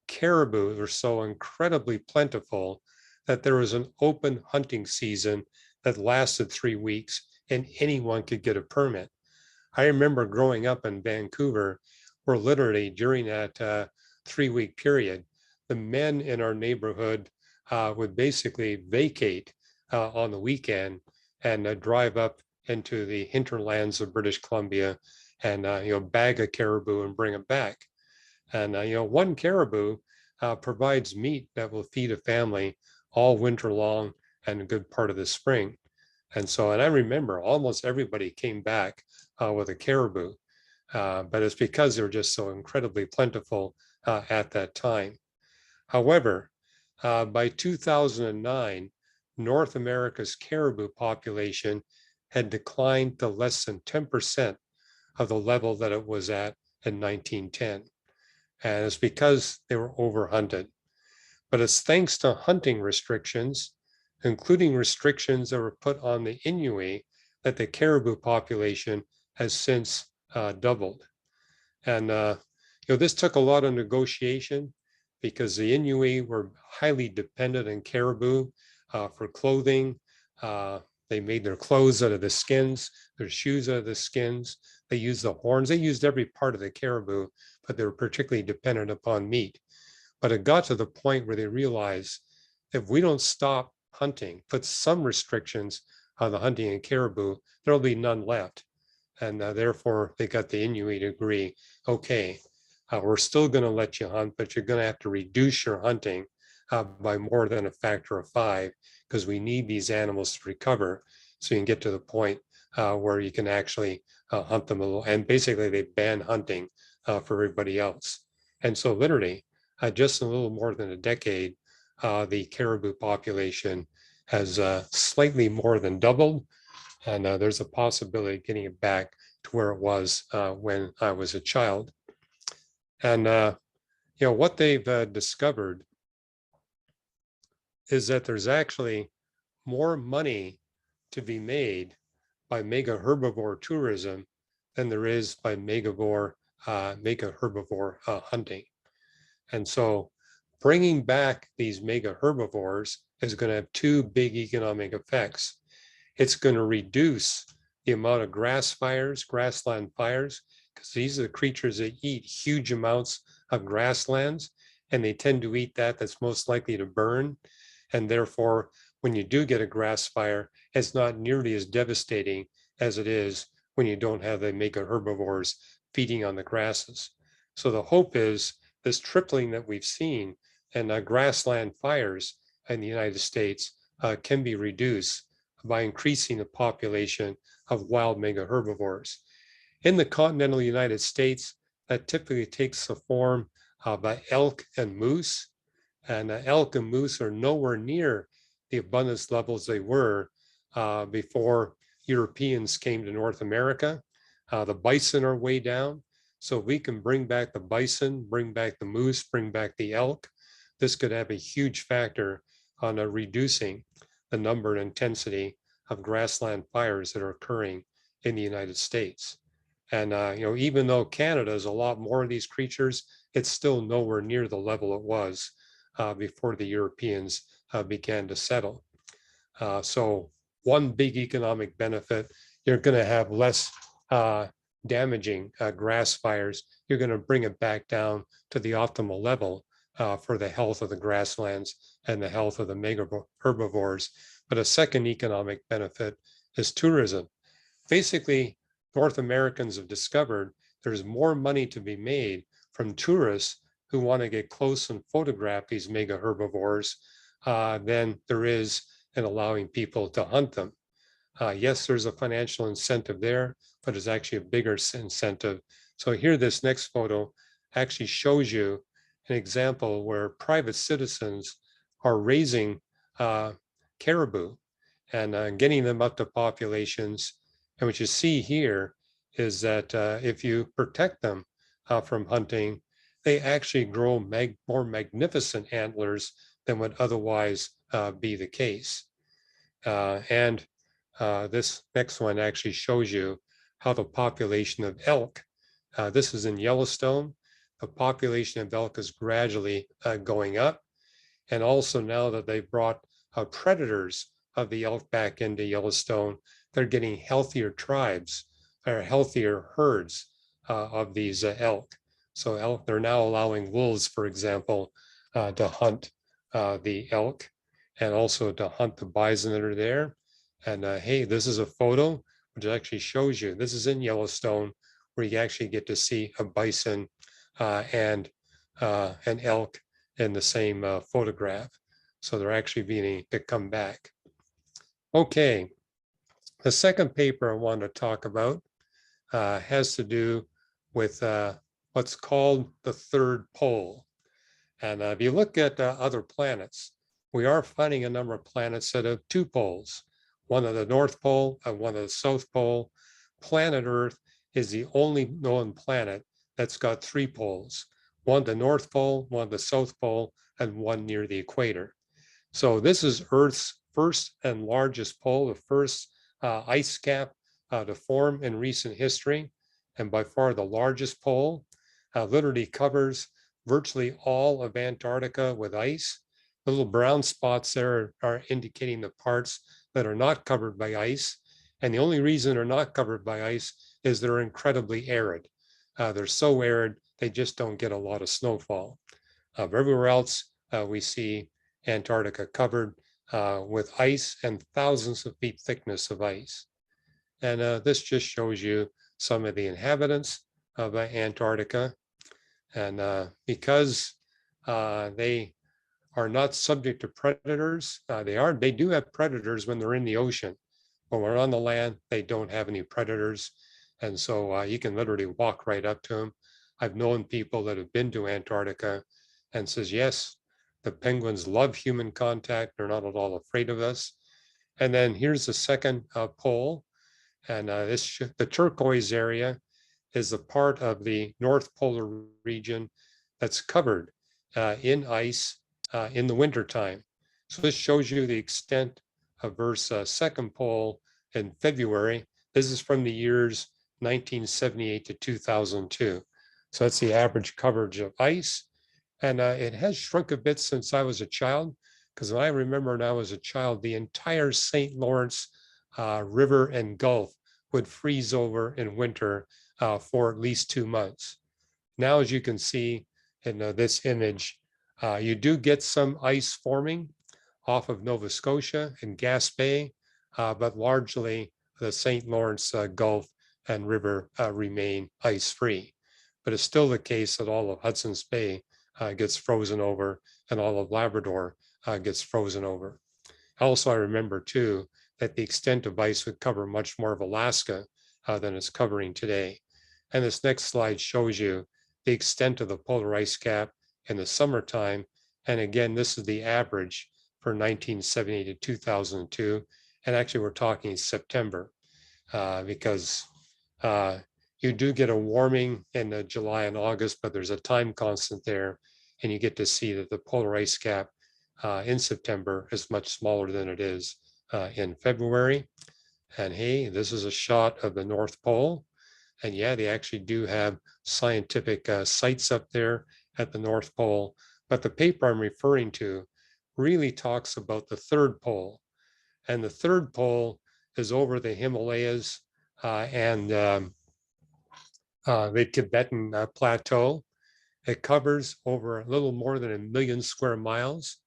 caribou were so incredibly plentiful that there was an open hunting season that lasted 3 weeks and anyone could get a permit. I remember growing up in Vancouver, where literally during that 3-week period, the men in our neighborhood would basically vacate on the weekend and drive up into the hinterlands of British Columbia and bag a caribou and bring it back. And one caribou provides meat that will feed a family all winter long and a good part of the spring. And I remember almost everybody came back with a caribou, but it's because they were just so incredibly plentiful at that time. However, by 2009, North America's caribou population had declined to less than 10% of the level that it was at in 1910. And it's because they were overhunted. but it's thanks to hunting restrictions, including restrictions that were put on the Inuit, that the caribou population has since doubled. And this took a lot of negotiation because the Inuit were highly dependent on caribou for clothing. They made their clothes out of the skins, their shoes out of the skins. They used the horns. They used every part of the caribou, but they were particularly dependent upon meat. But it got to the point where they realized if we don't stop hunting, put some restrictions on the hunting in caribou, there'll be none left. And therefore, they got the Inuit to agree, okay, we're still going to let you hunt, but you're going to have to reduce your hunting by more than a factor of 5, because we need these animals to recover so you can get to the point where you can actually hunt them. And basically, they ban hunting for everybody else. And so literally, just in a little more than a decade, the caribou population has slightly more than doubled. And there's a possibility of getting it back to where it was when I was a child. And what they've discovered is that there's actually more money to be made by mega herbivore tourism than there is by mega herbivore hunting. And so bringing back these mega herbivores is going to have 2 big economic effects. It's going to reduce the amount of grassland fires, because these are the creatures that eat huge amounts of grasslands, and they tend to eat that's most likely to burn. And therefore, when you do get a grass fire, it's not nearly as devastating as it is when you don't have the mega herbivores feeding on the grasses. So the hope is this tripling that we've seen in grassland fires in the United States can be reduced by increasing the population of wild mega herbivores. In the continental United States, that typically takes the form of elk and moose. And elk and moose are nowhere near the abundance levels they were before Europeans came to North America. The bison are way down. So we can bring back the bison, bring back the moose, bring back the elk. This could have a huge factor on reducing the number and intensity of grassland fires that are occurring in the United States. And even though Canada is a lot more of these creatures, it's still nowhere near the level it was before the Europeans began to settle. So one big economic benefit, you're going to have less damaging grass fires. You're going to bring it back down to the optimal level for the health of the grasslands and the health of the mega herbivores. But a second economic benefit is tourism. Basically, North Americans have discovered there's more money to be made from tourists who want to get close and photograph these mega herbivores than there is in allowing people to hunt them. Yes, there's a financial incentive there, but it's actually a bigger incentive. So here, this next photo actually shows you an example where private citizens are raising caribou and getting them up to populations. And what you see here is that if you protect them from hunting, they actually grow more magnificent antlers than would otherwise be the case. This next one actually shows you how the population of elk, this is in Yellowstone, the population of elk is gradually going up. And also now that they've brought predators of the elk back into Yellowstone, they're getting healthier tribes or healthier herds of these elk. So elk, they're now allowing wolves, for example, to hunt the elk and also to hunt the bison that are there. And hey, this is a photo which actually shows you, this is in Yellowstone, where you actually get to see a bison and an elk in the same photograph. So they're actually beginning to come back. Okay, the second paper I want to talk about has to do with what's called the third pole. And if you look at other planets, we are finding a number of planets that have 2 poles, one at the North Pole and one at the South Pole. Planet Earth is the only known planet that's got 3 poles, one at the North Pole, one at the South Pole, and one near the equator. So this is Earth's first and largest pole, the first ice cap to form in recent history, and by far the largest pole. Literally covers virtually all of Antarctica with ice. The little brown spots there are indicating the parts that are not covered by ice. And the only reason they're not covered by ice is they're incredibly arid. They're so arid, they just don't get a lot of snowfall. Everywhere else, we see Antarctica covered with ice and thousands of feet thickness of ice. And this just shows you some of the inhabitants of Antarctica. And because they are not subject to predators, they do have predators when they're in the ocean. When we're on the land, they don't have any predators. And so you can literally walk right up to them. I've known people that have been to Antarctica and says, yes, the penguins love human contact. They're not at all afraid of us. And then here's the second pole. And the turquoise area is the part of the North Polar region that's covered in ice in the wintertime. So this shows you the extent of Earth's second pole in February. This is from the years 1978 to 2002. So that's the average coverage of ice. And it has shrunk a bit since I was a child, because when I remember when I was a child, the entire St. Lawrence River and Gulf would freeze over in winter for at least 2 months. Now, as you can see in this image, you do get some ice forming off of Nova Scotia and Gas Bay, but largely the St. Lawrence Gulf and River remain ice-free. But it's still the case that all of Hudson's Bay gets frozen over and all of Labrador gets frozen over. Also, I remember too that the extent of ice would cover much more of Alaska than it's covering today. And this next slide shows you the extent of the polar ice cap in the summertime. And again, this is the average for 1970 to 2002. And actually, we're talking September because you do get a warming in July and August, but there's a time constant there. And you get to see that the polar ice cap in September is much smaller than it is in February. And hey, this is a shot of the North Pole. And yeah, they actually do have scientific sites up there at the North Pole. But the paper I'm referring to really talks about the third pole. And the third pole is over the Himalayas and the Tibetan Plateau. It covers over a little more than 1 million square miles.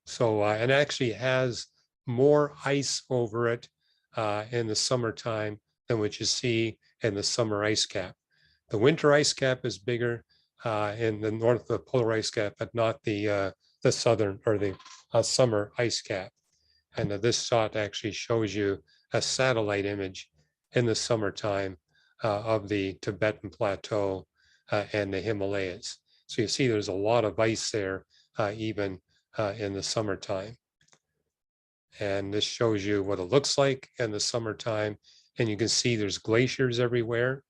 So, and actually has more ice over it in the summertime than what you see in the summer ice cap. The winter ice cap is bigger in the north of the polar ice cap, but not the southern or the summer ice cap. And this shot actually shows you a satellite image in the summertime of the Tibetan Plateau and the Himalayas. So you see there's a lot of ice there, even in the summertime. And this shows you what it looks like in the summertime. And you can see there's glaciers everywhere.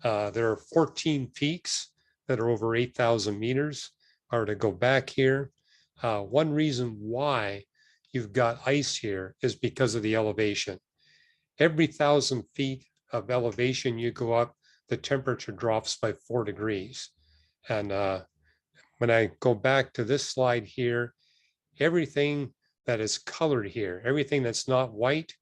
There are 14 peaks that are over 8,000 meters. Or to go back here, one reason why you've got ice here is because of the elevation. Every 1,000 feet of elevation you go up, the temperature drops by 4 degrees. And when I go back to this slide here, everything that is colored here, everything that's not white,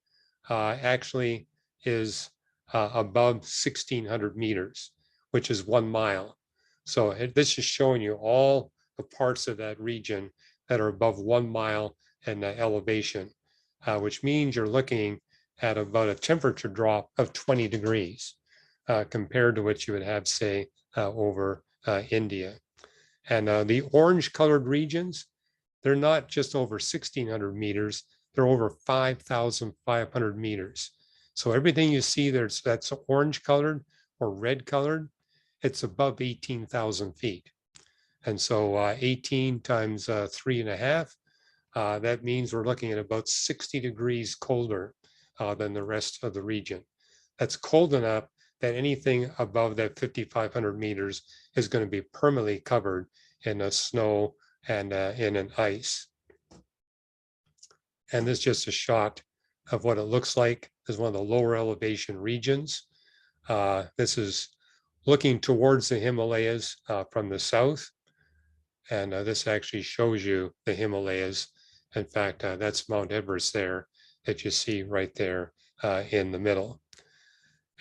actually is above 1,600 meters, which is 1 mile. So this is showing you all the parts of that region that are above 1 mile in elevation, which means you're looking at about a temperature drop of 20 degrees compared to what you would have, say, over India. And the orange colored regions, they're not just over 1,600 meters, they're over 5,500 meters. So everything you see there's that's orange colored or red colored, it's above 18,000 feet. And so 18 times 3.5, that means we're looking at about 60 degrees colder than the rest of the region. That's cold enough that anything above that 5,500 meters is going to be permanently covered in snow and in an ice. And this is just a shot of what it looks like. This is one of the lower elevation regions. This is looking towards the Himalayas from the south. And this actually shows you the Himalayas. In fact, that's Mount Everest there that you see right there in the middle.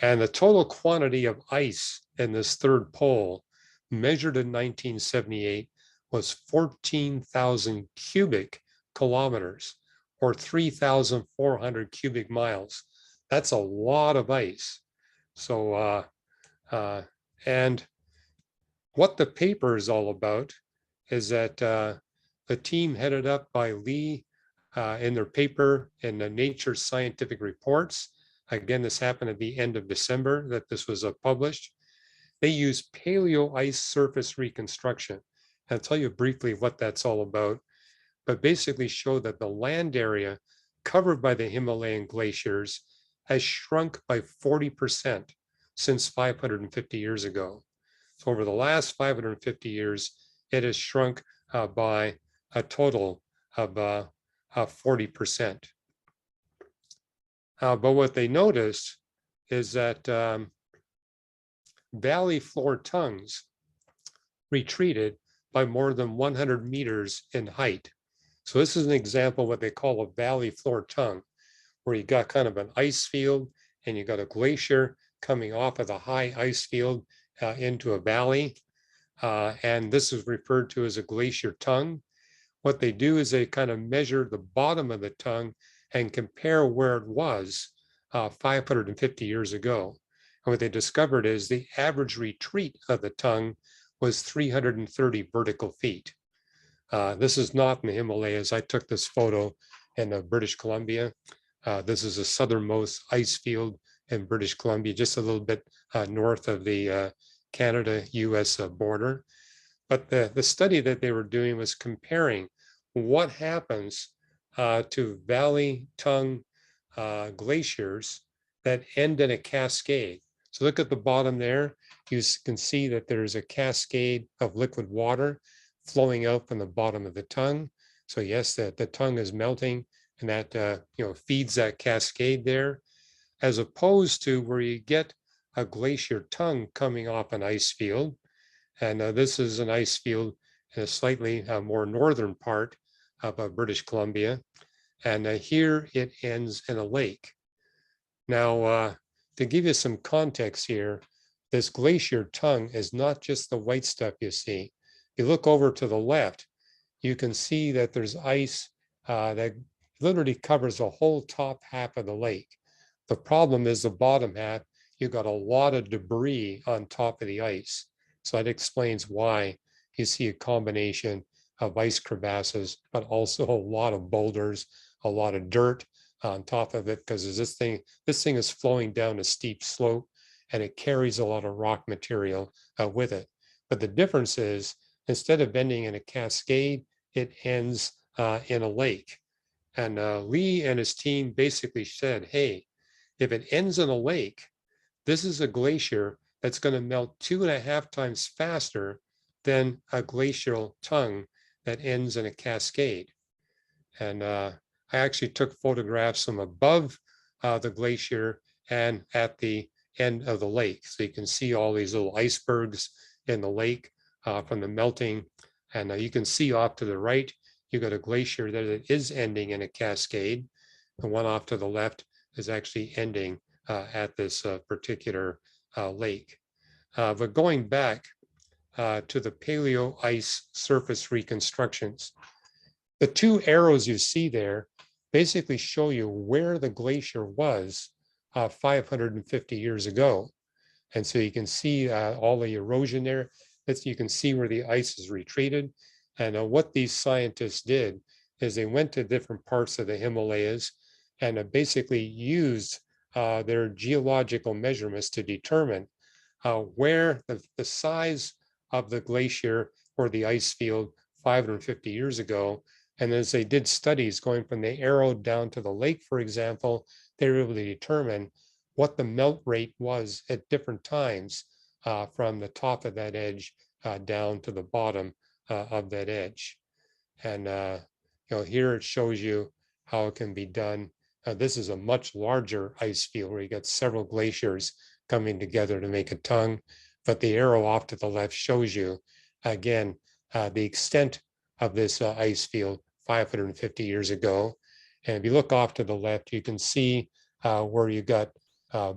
And the total quantity of ice in this third pole measured in 1978 was 14,000 cubic kilometers, or 3,400 cubic miles. That's a lot of ice. So, and what the paper is all about is that the team headed up by Lee in their paper in the Nature Scientific Reports. Again, this happened at the end of December that this was published. They used paleo ice surface reconstruction. I'll tell you briefly what that's all about, but basically show that the land area covered by the Himalayan glaciers has shrunk by 40% since 550 years ago. So over the last 550 years, it has shrunk by a total of 40%. But what they noticed is that valley floor tongues retreated by more than 100 meters in height. So this is an example of what they call a valley floor tongue, where you got kind of an ice field and you got a glacier coming off of the high ice field into a valley. And this is referred to as a glacier tongue. What they do is they kind of measure the bottom of the tongue and compare where it was 550 years ago. And what they discovered is the average retreat of the tongue was 330 vertical feet. This is not in the Himalayas. I took this photo in British Columbia. This is the southernmost ice field in British Columbia, just a little bit north of the Canada-US border. But the study that they were doing was comparing what happens to valley tongue glaciers that end in a cascade. So look at the bottom there. You can see that there's a cascade of liquid water flowing out from the bottom of the tongue. So yes, the tongue is melting, and that feeds that cascade there, as opposed to where you get a glacier tongue coming off an ice field. And this is an ice field in a slightly more northern part of British Columbia. And here it ends in a lake. Now, to give you some context here, this glacier tongue is not just the white stuff you see. If you look over to the left, you can see that there's ice that literally covers the whole top half of the lake. The problem is the bottom half, you've got a lot of debris on top of the ice. So that explains why you see a combination of ice crevasses, but also a lot of boulders, a lot of dirt on top of it, because this thing is flowing down a steep slope and it carries a lot of rock material with it. But the difference is, instead of ending in a cascade, it ends in a lake. And Lee and his team basically said, hey, if it ends in a lake, this is a glacier that's going to melt 2.5 times faster than a glacial tongue that ends in a cascade. And I actually took photographs from above the glacier and at the end of the lake. So you can see all these little icebergs in the lake from the melting. And you can see off to the right, you've got a glacier that it is ending in a cascade. The one off to the left is actually ending at this particular lake. But going back to the paleo ice surface reconstructions, the two arrows you see there basically show you where the glacier was 550 years ago. And so you can see all the erosion there. You can see where the ice is retreated. And what these scientists did is they went to different parts of the Himalayas and basically used their geological measurements to determine where the size of the glacier or the ice field 550 years ago. And as they did studies going from the arrow down to the lake, for example, they were able to determine what the melt rate was at different times from the top of that edge down to the bottom of that edge. And here it shows you how it can be done. This is a much larger ice field where you got several glaciers coming together to make a tongue. But the arrow off to the left shows you, again, the extent of this ice field 550 years ago. And if you look off to the left, you can see where you got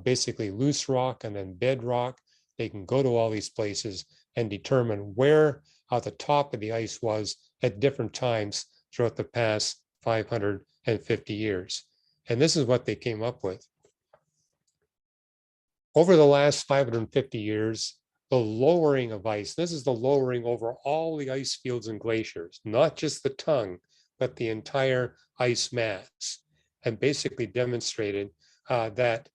basically loose rock and then bedrock. They can go to all these places and determine where the top of the ice was at different times throughout the past 550 years. And this is what they came up with. Over the last 550 years, the lowering of ice, this is the lowering over all the ice fields and glaciers, not just the tongue, but the entire ice mass, and basically demonstrated that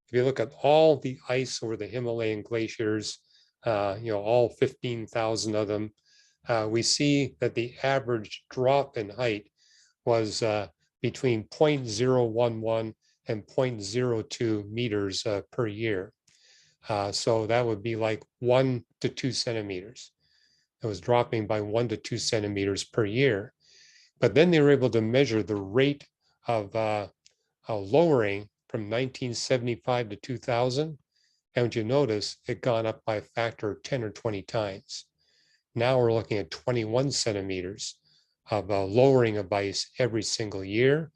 if you look at all the ice over the Himalayan glaciers, all 15,000 of them, we see that the average drop in height was between 0.011 and 0.02 meters per year. So that would be like 1 to 2 centimeters. It was dropping by 1 to 2 centimeters per year. But then they were able to measure the rate of lowering from 1975 to 2000. And what you notice, it gone up by a factor of 10 or 20 times. Now we're looking at 21 centimeters of lowering of ice every single year.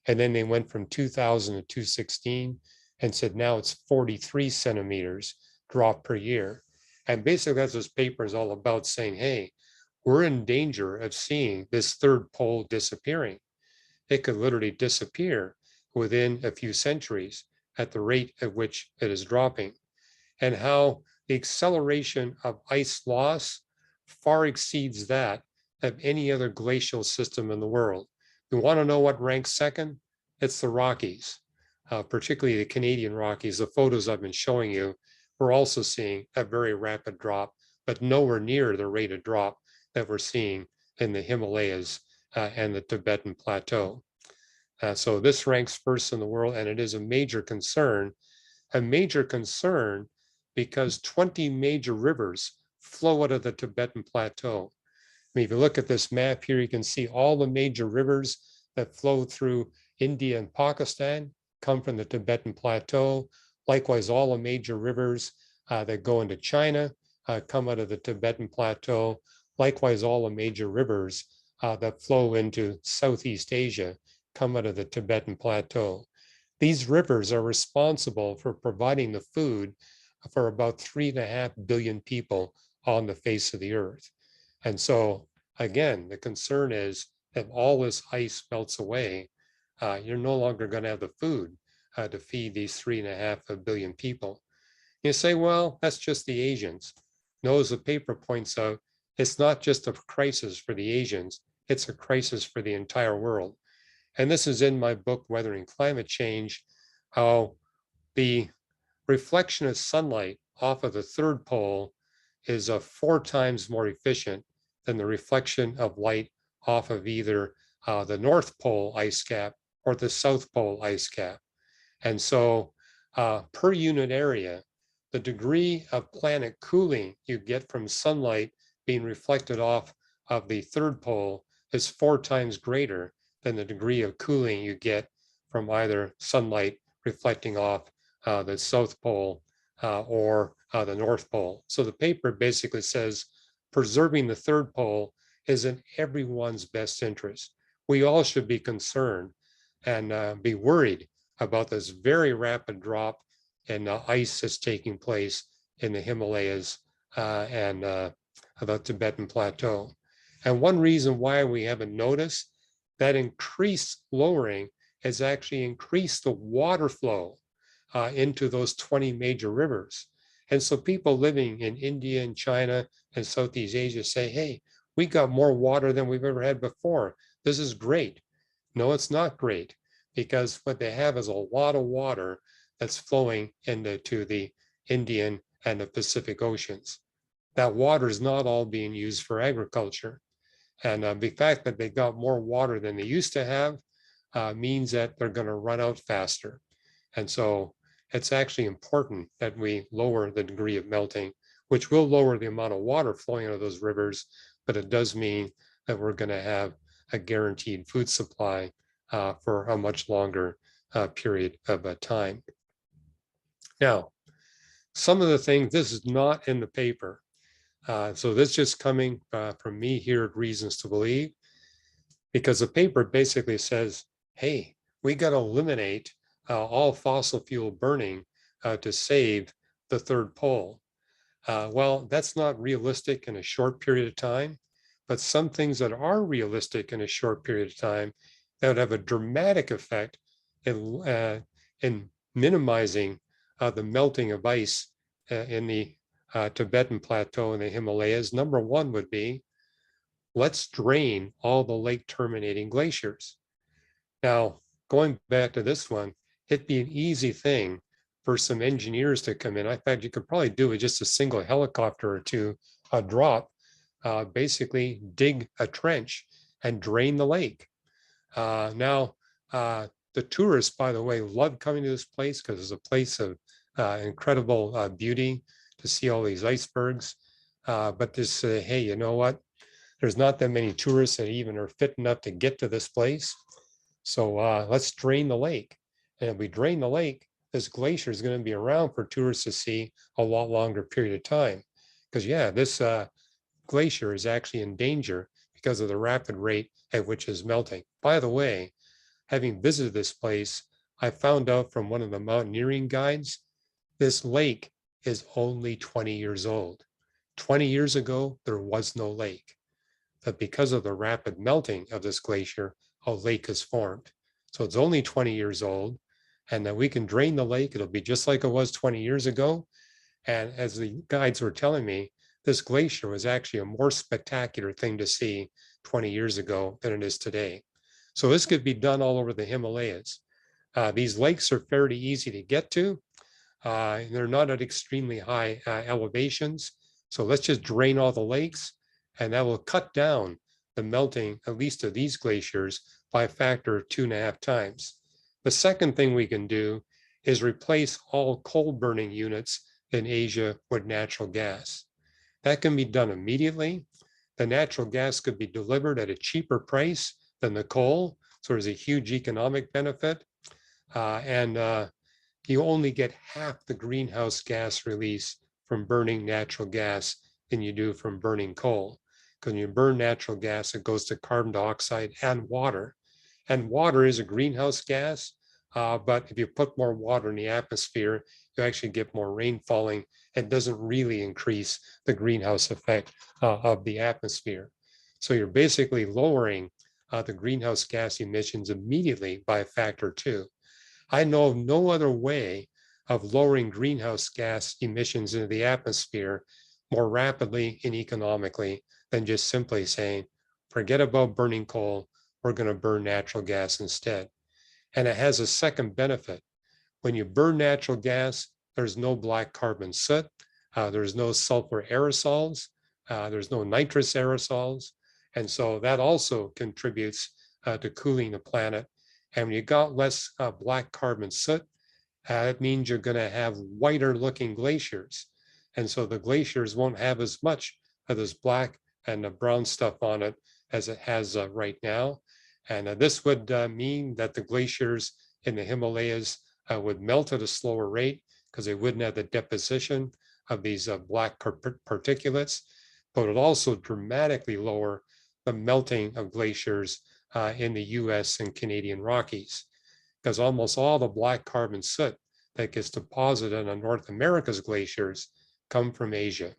And then they went from 2000 to 2016 and said now it's 43 centimeters drop per year. And basically that's what this paper is all about, saying, hey, we're in danger of seeing this third pole disappearing. It could literally disappear within a few centuries at the rate at which it is dropping, and how the acceleration of ice loss far exceeds that of any other glacial system in the world. You want to know what ranks second? It's the Rockies, particularly the Canadian Rockies. The photos I've been showing you, we're also seeing a very rapid drop, but nowhere near the rate of drop that we're seeing in the Himalayas and the Tibetan Plateau. So this ranks first in the world, and it is a major concern because 20 major rivers flow out of the Tibetan Plateau. I mean, if you look at this map here, you can see all the major rivers that flow through India and Pakistan come from the Tibetan Plateau. Likewise, all the major rivers that go into China come out of the Tibetan Plateau. Likewise, all the major rivers that flow into Southeast Asia come out of the Tibetan Plateau. These rivers are responsible for providing the food for about 3.5 billion people on the face of the earth. And so, again, the concern is if all this ice melts away, you're no longer going to have the food to feed these 3.5 billion people. You say, well, that's just the Asians. No, as the paper points out, it's not just a crisis for the Asians, it's a crisis for the entire world. And this is in my book, Weathering Climate Change, how the reflection of sunlight off of the third pole is 4 times more efficient than the reflection of light off of either the North Pole ice cap or the South Pole ice cap. And so per unit area, the degree of planet cooling you get from sunlight being reflected off of the third pole is 4 times greater than the degree of cooling you get from either sunlight reflecting off the South Pole or the North Pole. So the paper basically says preserving the third pole is in everyone's best interest. We all should be concerned and be worried about this very rapid drop in ice that's taking place in the Himalayas and the Tibetan Plateau. And one reason why we haven't noticed that increased lowering has actually increased the water flow into those 20 major rivers. And so people living in India and China and Southeast Asia say, hey, we got more water than we've ever had before. This is great. No, it's not great, because what they have is a lot of water that's flowing into the Indian and the Pacific Oceans. That water is not all being used for agriculture. And the fact that they got more water than they used to have means that they're going to run out faster. And so it's actually important that we lower the degree of melting, which will lower the amount of water flowing out of those rivers, but it does mean that we're going to have a guaranteed food supply for a much longer period of time. Now, some of the things, this is not in the paper. So this is just coming from me here at Reasons to Believe, because the paper basically says, hey, we got to eliminate all fossil fuel burning to save the third pole. Well, that's not realistic in a short period of time, but some things that are realistic in a short period of time that would have a dramatic effect in minimizing the melting of ice in the Tibetan Plateau and the Himalayas. Number one would be, let's drain all the lake terminating glaciers. Now, going back to this one, it'd be an easy thing for some engineers to come in. In fact, you could probably do it just a single helicopter or two, a drop, basically dig a trench and drain the lake. Now, the tourists, by the way, love coming to this place because it's a place of incredible beauty to see all these icebergs. But this, hey, you know what? There's not that many tourists that even are fit enough to get to this place. So let's drain the lake. And if we drain the lake, this glacier is going to be around for tourists to see a lot longer period of time. Because yeah, this glacier is actually in danger because of the rapid rate at which it's melting. By the way, having visited this place, I found out from one of the mountaineering guides, this lake is only 20 years old. 20 years ago, there was no lake. But because of the rapid melting of this glacier, a lake is formed. So it's only 20 years old, and that we can drain the lake. It'll be just like it was 20 years ago. And as the guides were telling me, this glacier was actually a more spectacular thing to see 20 years ago than it is today. So this could be done all over the Himalayas. These lakes are fairly easy to get to. They're not at extremely high elevations. So let's just drain all the lakes, and that will cut down the melting, at least of these glaciers, by a factor of 2.5 times. The second thing we can do is replace all coal burning units in Asia with natural gas. That can be done immediately. The natural gas could be delivered at a cheaper price than the coal, so there's a huge economic benefit. You only get half the greenhouse gas release from burning natural gas than you do from burning coal. Because when you burn natural gas, it goes to carbon dioxide and water. And water is a greenhouse gas, but if you put more water in the atmosphere, you actually get more rain falling. It doesn't really increase the greenhouse effect of the atmosphere. So you're basically lowering the greenhouse gas emissions immediately by a factor of 2. I know of no other way of lowering greenhouse gas emissions into the atmosphere more rapidly and economically than just simply saying, forget about burning coal, we're going to burn natural gas instead. And it has a second benefit. When you burn natural gas, there's no black carbon soot, there's no sulfur aerosols, there's no nitrous aerosols. And so that also contributes to cooling the planet. And when you got less black carbon soot, it means you're going to have whiter looking glaciers. And so the glaciers won't have as much of this black and the brown stuff on it as it has right now. And this would mean that the glaciers in the Himalayas would melt at a slower rate because they wouldn't have the deposition of these black particulates, but it would also dramatically lower the melting of glaciers in the US and Canadian Rockies, because almost all the black carbon soot that gets deposited on North America's glaciers come from Asia.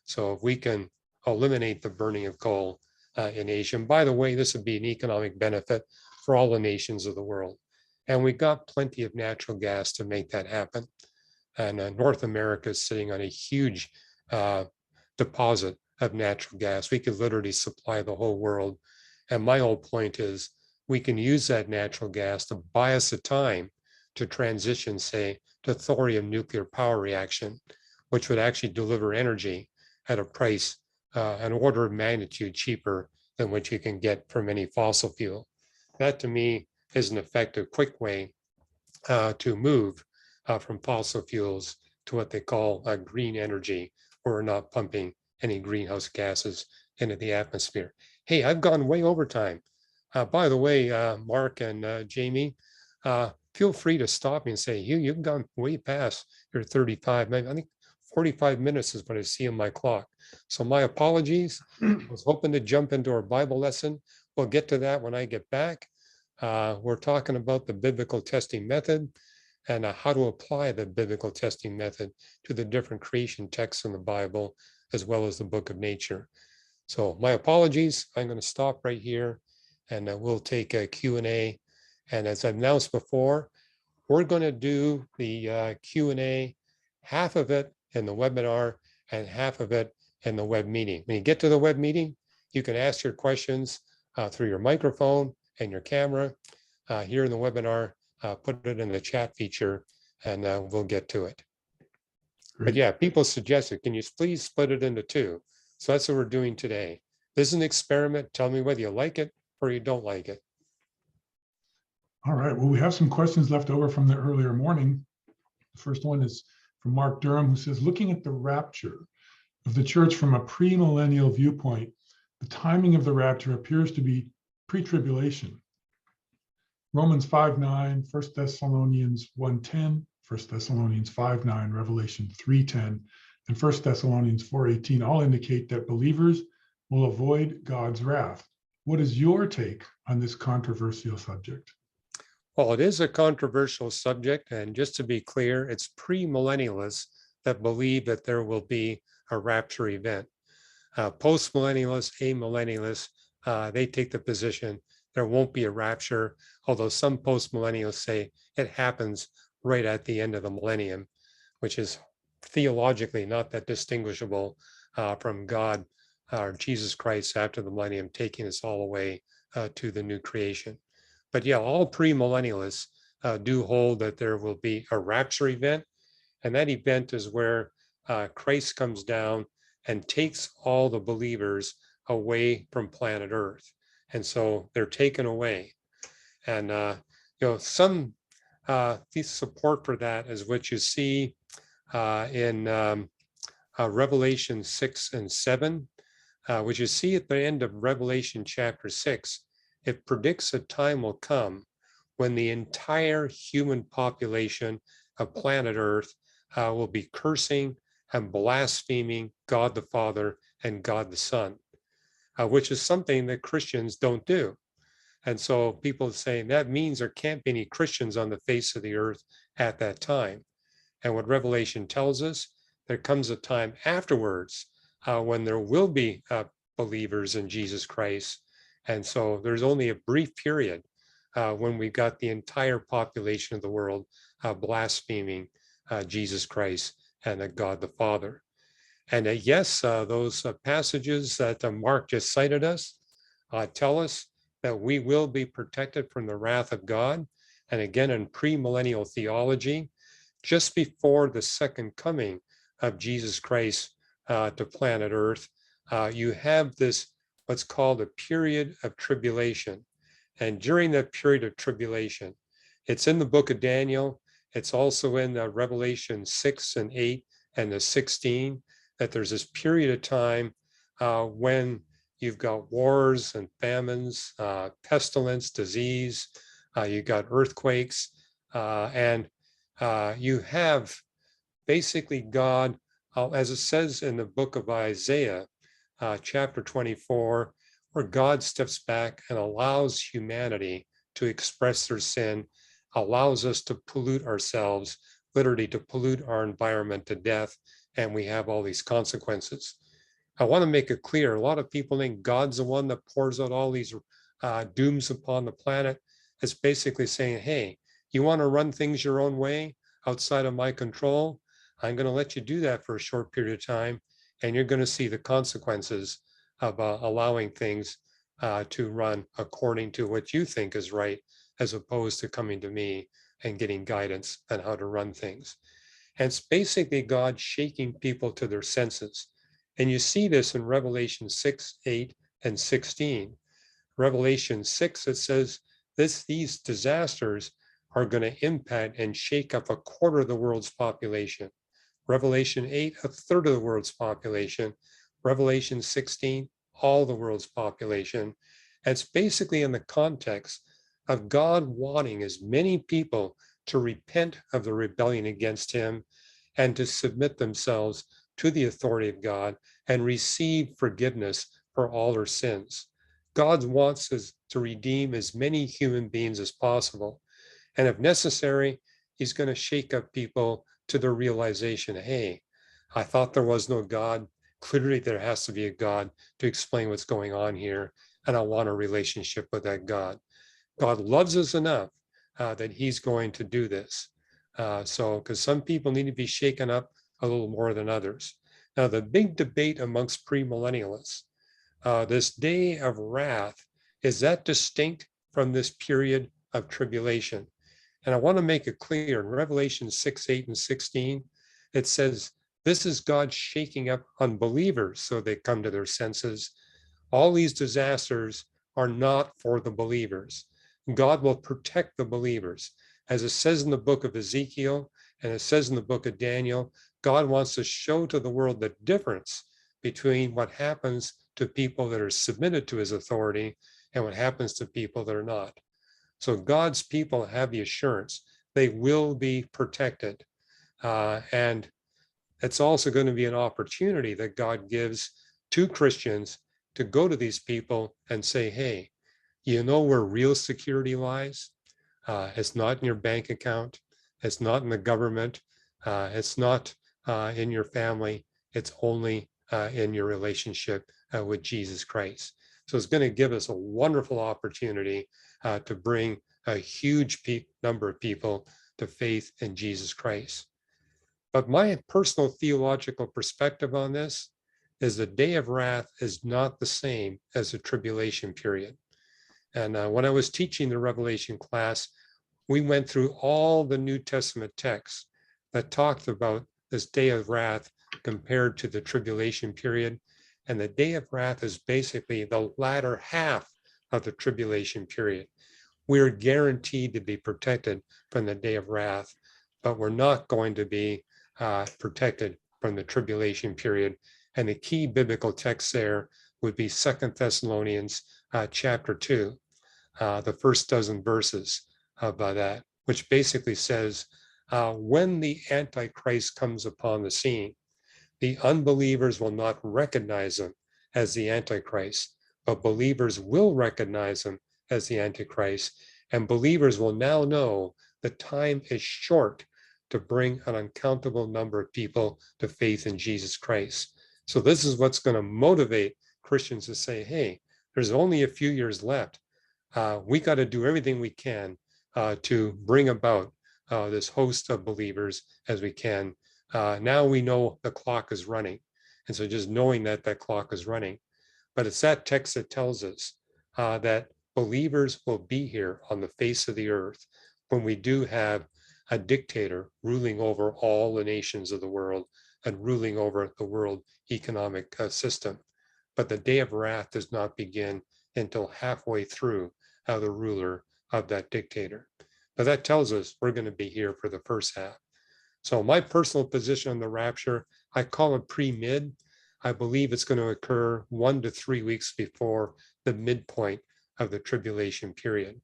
So if we can eliminate the burning of coal in Asia, and by the way, this would be an economic benefit for all the nations of the world. And we've got plenty of natural gas to make that happen. And North America is sitting on a huge deposit of natural gas. We could literally supply the whole world. And my whole point is we can use that natural gas to buy us the time to transition, say, to thorium nuclear power reaction, which would actually deliver energy at a price an order of magnitude cheaper than what you can get from any fossil fuel. That to me is an effective, quick way to move from fossil fuels to what they call green energy, where we're not pumping any greenhouse gases into the atmosphere. Hey, I've gone way over time. By the way, Mark and Jamie, feel free to stop me and say, you've gone way past your 35, maybe I think 45 minutes is what I see on my clock. So my apologies. I was hoping to jump into our Bible lesson. We'll get to that when I get back. We're talking about the biblical testing method and how to apply the biblical testing method to the different creation texts in the Bible, as well as the book of nature. So my apologies. I'm going to stop right here and we'll take a Q&A. And as I've announced before, we're going to do the Q&A, half of it in the webinar and half of it in the web meeting. When you get to the web meeting, you can ask your questions through your microphone and your camera. Here in the webinar, put it in the chat feature and we'll get to it. But Great. yeah, people suggested, can you please split it into two? So that's what we're doing today. This is an experiment. Tell me whether you like it or you don't like it. All right. Well, we have some questions left over from the earlier morning. The first one is from Mark Durham, who says, looking at the rapture of the church from a premillennial viewpoint, the timing of the rapture appears to be pre-tribulation. Romans 5:9, 1 Thessalonians 1:10, 1 Thessalonians 5:9, Revelation 3:10, and 1 Thessalonians 4:18 all indicate that believers will avoid God's wrath. What is your take on this controversial subject? Well, it is a controversial subject, and just to be clear, it's premillennialists that believe that there will be a rapture event. Postmillennialists, amillennialists, they take the position there won't be a rapture, although some postmillennialists say it happens right at the end of the millennium, which is theologically not that distinguishable from God or Jesus Christ after the millennium taking us all away to the new creation. But yeah, all premillennialists do hold that there will be a rapture event, and that event is where Christ comes down and takes all the believers away from planet Earth. And so they're taken away. And, some support for that is what you see in Revelation 6 and 7, which you see at the end of Revelation chapter 6. It predicts a time will come when the entire human population of planet Earth will be cursing and blaspheming God the Father and God the Son, which is something that Christians don't do. And so people are saying that means there can't be any Christians on the face of the earth at that time. And what Revelation tells us, there comes a time afterwards when there will be believers in Jesus Christ. And so there's only a brief period when we've got the entire population of the world blaspheming Jesus Christ and God the Father. And yes, those passages that Mark just cited us tell us that we will be protected from the wrath of God. And again, in premillennial theology, just before the second coming of Jesus Christ to planet Earth, you have this, what's called a period of tribulation. And during that period of tribulation, it's in the book of Daniel. It's also in Revelation 6 and 8 and the 16, that there's this period of time when you've got wars and famines, pestilence, disease, you've got earthquakes, and you have basically God, as it says in the book of Isaiah, chapter 24, where God steps back and allows humanity to express their sin, allows us to pollute ourselves, literally to pollute our environment to death, and we have all these consequences. I want to make it clear, a lot of people think God's the one that pours out all these dooms upon the planet. It's basically saying, hey, you want to run things your own way outside of my control? I'm going to let you do that for a short period of time, and you're going to see the consequences of allowing things to run according to what you think is right, as opposed to coming to me and getting guidance on how to run things. And it's basically God shaking people to their senses. And you see this in Revelation 6, 8, and 16. Revelation 6, it says these disasters are going to impact and shake up a quarter of the world's population. Revelation 8, a third of the world's population. Revelation 16, all the world's population. It's basically in the context of God wanting as many people to repent of the rebellion against him and to submit themselves to the authority of God and receive forgiveness for all their sins. God wants us to redeem as many human beings as possible. And if necessary, he's going to shake up people to the realization, hey, I thought there was no God. Clearly, there has to be a God to explain what's going on here. And I want a relationship with that God. God loves us enough that he's going to do this. Because some people need to be shaken up a little more than others. Now, the big debate amongst premillennialists, this day of wrath, is that distinct from this period of tribulation? And I want to make it clear in Revelation 6, 8, and 16, it says, this is God shaking up unbelievers so they come to their senses. All these disasters are not for the believers. God will protect the believers. As it says in the book of Ezekiel, and it says in the book of Daniel, God wants to show to the world the difference between what happens to people that are submitted to his authority and what happens to people that are not. So God's people have the assurance they will be protected. And it's also going to be an opportunity that God gives to Christians to go to these people and say, hey, you know where real security lies? It's not in your bank account. It's not in the government. It's not in your family. It's only in your relationship with Jesus Christ. So it's going to give us a wonderful opportunity to bring a huge number of people to faith in Jesus Christ. But my personal theological perspective on this is the day of wrath is not the same as the tribulation period. And when I was teaching the Revelation class, we went through all the New Testament texts that talked about this day of wrath compared to the tribulation period. And the day of wrath is basically the latter half of the tribulation period. We're guaranteed to be protected from the day of wrath, but we're not going to be protected from the tribulation period. And the key biblical text there would be 2 Thessalonians chapter 2, the first dozen verses of that, which basically says, when the Antichrist comes upon the scene, the unbelievers will not recognize him as the Antichrist, but believers will recognize him as the Antichrist, and believers will now know the time is short to bring an uncountable number of people to faith in Jesus Christ. So this is what's going to motivate Christians to say, hey, there's only a few years left. We got to do everything we can to bring about this host of believers as we can. Now we know the clock is running. And so just knowing that that clock is running. But it's that text that tells us that believers will be here on the face of the earth when we do have a dictator ruling over all the nations of the world and ruling over the world economic system. But the day of wrath does not begin until halfway through the ruler of that dictator. But that tells us we're going to be here for the first half. So my personal position on the rapture, I call it pre-mid. I believe it's going to occur 1 to 3 weeks before the midpoint of the tribulation period.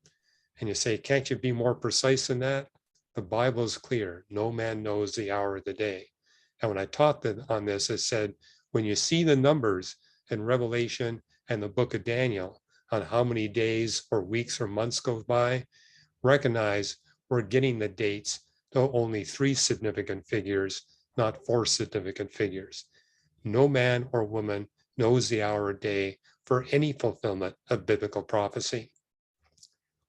And you say, can't you be more precise than that? The Bible is clear. No man knows the hour of the day. And when I taught on this, it said, when you see the numbers in Revelation and the book of Daniel on how many days or weeks or months go by, recognize we're getting the dates to only 3 significant figures, not 4 significant figures. No man or woman knows the hour or day for any fulfillment of biblical prophecy.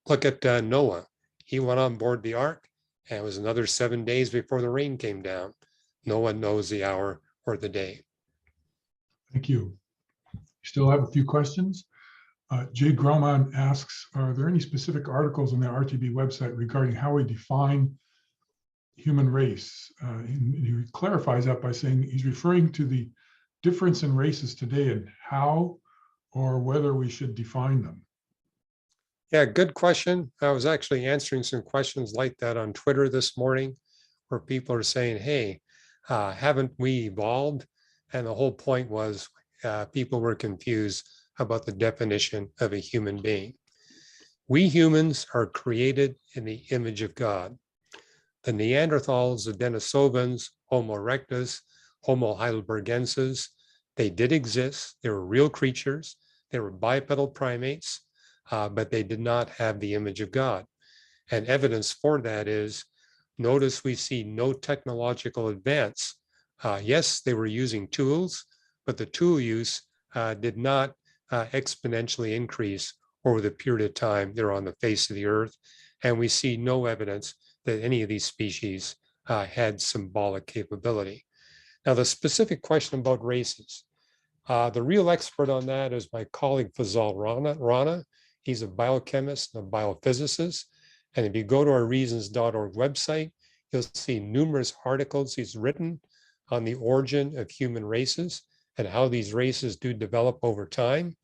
Look at Noah. He went on board the ark, and it was another 7 days before the rain came down. No one knows the hour or the day. Thank you. Still have a few questions. Jay Gromon asks, are there any specific articles on the RTB website regarding how we define human race? And he clarifies that by saying he's referring to the difference in races today and how or whether we should define them. Yeah, good question. I was actually answering some questions like that on Twitter this morning, where people are saying, hey, haven't we evolved? And the whole point was people were confused about the definition of a human being. We humans are created in the image of God. The Neanderthals, the Denisovans, Homo erectus, Homo heidelbergensis, they did exist. They were real creatures. They were bipedal primates, but they did not have the image of God. And evidence for that is, notice we see no technological advance. Yes, they were using tools, but the tool use did not exponentially increase over the period of time they're on the face of the earth. And we see no evidence that any of these species had symbolic capability. Now, the specific question about races, the real expert on that is my colleague Fazal Rana. He's a biochemist and a biophysicist. And if you go to our reasons.org website, you'll see numerous articles he's written on the origin of human races and how these races do develop over time.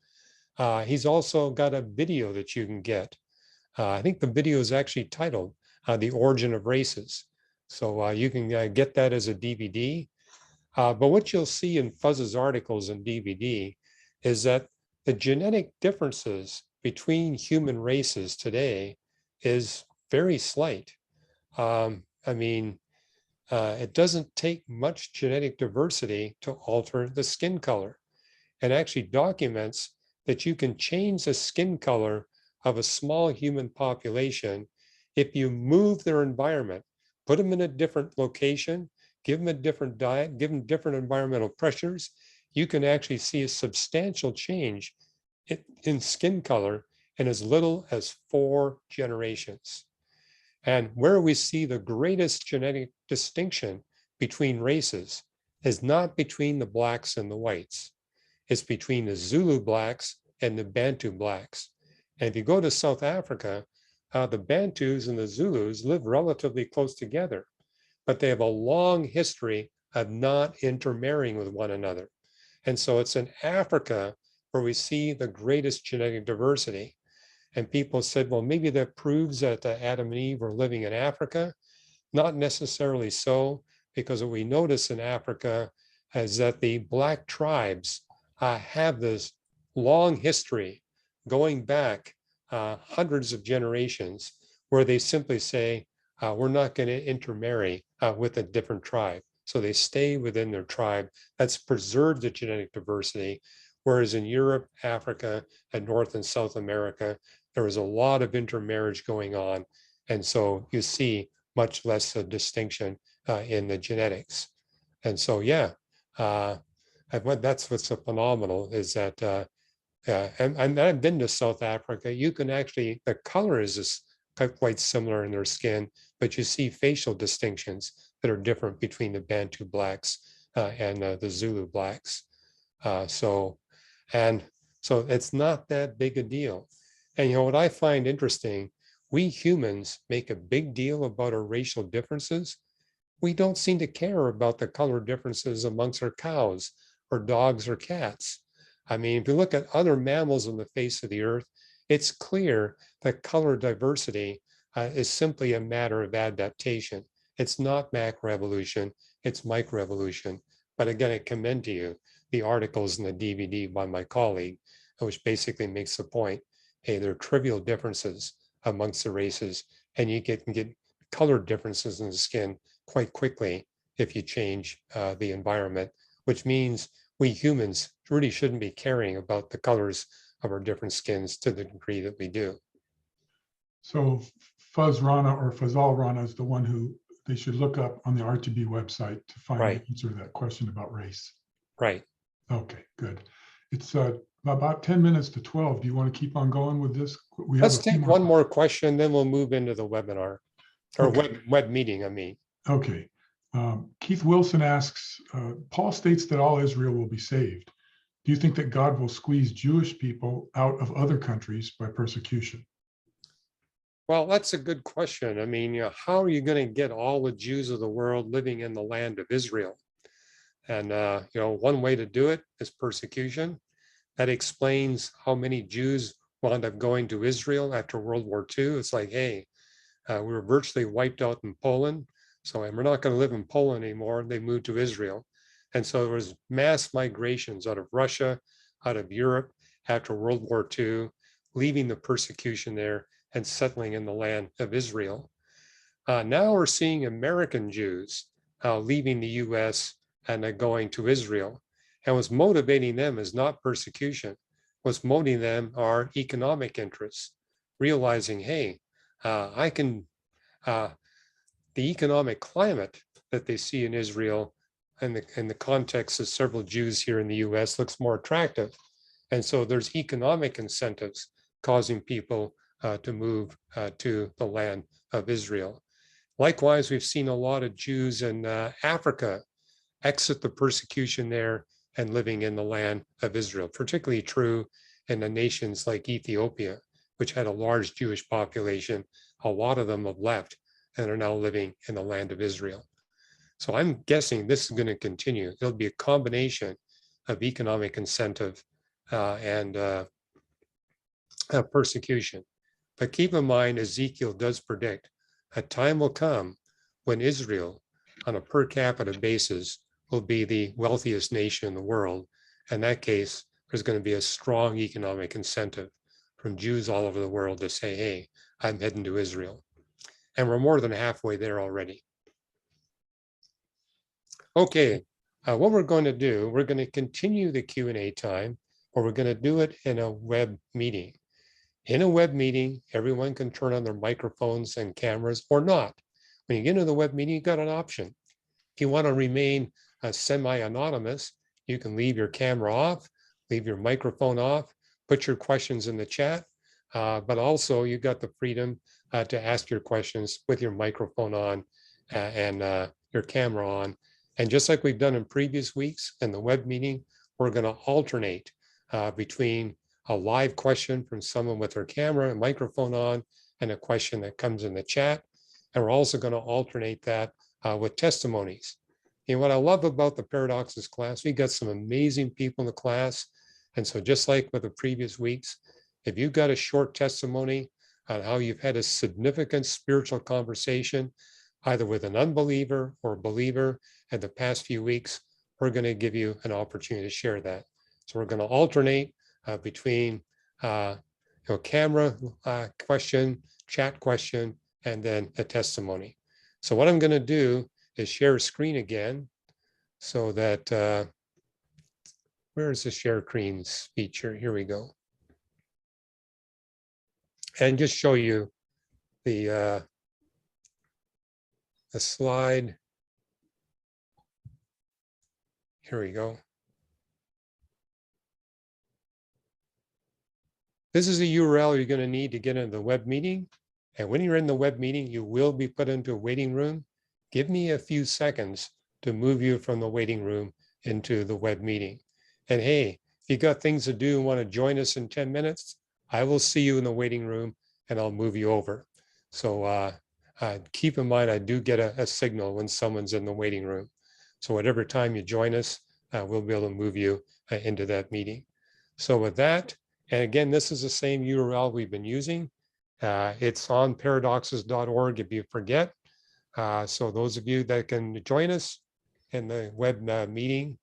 He's also got a video that you can get. I think the video is actually titled The Origin of Races. So you can get that as a DVD. But what you'll see in Fuzz's articles and DVD is that the genetic differences between human races today is very slight. It doesn't take much genetic diversity to alter the skin color, and actually documents that you can change the skin color of a small human population if you move their environment, put them in a different location, give them a different diet, give them different environmental pressures. You can actually see a substantial change in skin color in as little as 4 generations. And where we see the greatest genetic distinction between races is not between the blacks and the whites. It's between the Zulu blacks and the Bantu blacks. And if you go to South Africa, the Bantus and the Zulus live relatively close together, but they have a long history of not intermarrying with one another. And so it's in Africa where we see the greatest genetic diversity. And people said, well, maybe that proves that Adam and Eve were living in Africa. Not necessarily so, because what we notice in Africa is that the Black tribes have this long history going back hundreds of generations where they simply say, we're not going to intermarry with a different tribe. So they stay within their tribe. That's preserved the genetic diversity. Whereas in Europe, Africa, and North and South America, there was a lot of intermarriage going on. And so you see much less distinction in the genetics. And so, yeah, that's what's so phenomenal is that, and I've been to South Africa, you can actually, the color is quite similar in their skin, but you see facial distinctions that are different between the Bantu blacks and the Zulu blacks. So it's not that big a deal. And you know what I find interesting, we humans make a big deal about our racial differences. We don't seem to care about the color differences amongst our cows or dogs or cats. I mean, if you look at other mammals on the face of the earth, it's clear that color diversity is simply a matter of adaptation. It's not macroevolution, it's microevolution. But again, I commend to you the articles in the DVD by my colleague, which basically makes the point, hey, there are trivial differences amongst the races, and you can get color differences in the skin quite quickly if you change the environment, which means we humans really shouldn't be caring about the colors of our different skins to the degree that we do. So Fuzz Rana or Fazal Rana is the one who they should look up on the RTB website to find Right. the answer to that question about race. Right. Okay, good. It's about 10 minutes to 12. Do you want to keep on going with this? We have Let's a few take one more question, then we'll move into the webinar or Okay. web meeting, I mean. Okay. Keith Wilson asks, Paul states that all Israel will be saved. Do you think that God will squeeze Jewish people out of other countries by persecution? Well, that's a good question. I mean, how are you going to get all the Jews of the world living in the land of Israel? And, one way to do it is persecution. That explains how many Jews wound up going to Israel after World War II. It's like, hey, we were virtually wiped out in Poland. So we're not going to live in Poland anymore. They moved to Israel. And so there was mass migrations out of Russia, out of Europe. after World War II, leaving the persecution there and settling in the land of Israel. Now we're seeing American Jews leaving the US and going to Israel. And what's motivating them is not persecution. What's motivating them are economic interests, realizing, hey, the economic climate that they see in Israel and in the context of several Jews here in the US looks more attractive. And so there's economic incentives causing people to move to the land of Israel. Likewise, we've seen a lot of Jews in Africa exit the persecution there and living in the land of Israel, particularly true in the nations like Ethiopia, which had a large Jewish population. A lot of them have left and are now living in the land of Israel. So I'm guessing this is going to continue. There'll be a combination of economic incentive and persecution. But keep in mind, Ezekiel does predict a time will come when Israel, on a per capita basis, will be the wealthiest nation in the world. In that case, there's going to be a strong economic incentive from Jews all over the world to say, hey, I'm heading to Israel. And we're more than halfway there already. Okay, what we're going to do, we're going to continue the Q&A time, or we're going to do it in a web meeting. In a web meeting, everyone can turn on their microphones and cameras or not. When you get into the web meeting, you've got an option. If you want to remain semi-anonymous, you can leave your camera off, leave your microphone off, put your questions in the chat, but also you've got the freedom to ask your questions with your microphone on and your camera on. And just like we've done in previous weeks in the web meeting, we're going to alternate between a live question from someone with their camera and microphone on and a question that comes in the chat. And we're also going to alternate that with testimonies. And what I love about the Paradoxes class, we got some amazing people in the class. And so just like with the previous weeks, if you've got a short testimony on how you've had a significant spiritual conversation, either with an unbeliever or a believer in the past few weeks, we're going to give you an opportunity to share that. So we're going to alternate between camera question, chat question, and then a testimony. So what I'm going to do is share a screen again so that, where is the share screens feature? Here we go. And just show you the slide. Here we go. This is the URL you're going to need to get into the web meeting. And when you're in the web meeting, you will be put into a waiting room. Give me a few seconds to move you from the waiting room into the web meeting. And hey, if you got things to do and want to join us in 10 minutes, I will see you in the waiting room and I'll move you over. So keep in mind, I do get a signal when someone's in the waiting room. So whatever time you join us, we'll be able to move you into that meeting. So with that, and again, this is the same URL we've been using. It's on paradoxes.org if you forget. So those of you that can join us in the web meeting,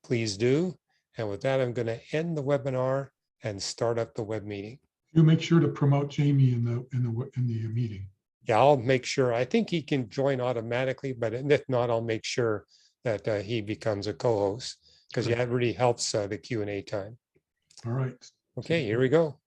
please do. And with that, I'm going to end the webinar and start up the web meeting. You make sure to promote Jamie in the meeting. Yeah, I'll make sure. I think he can join automatically, but if not, I'll make sure that he becomes a co-host because yeah, it really helps the Q&A time. All right. Okay, here we go.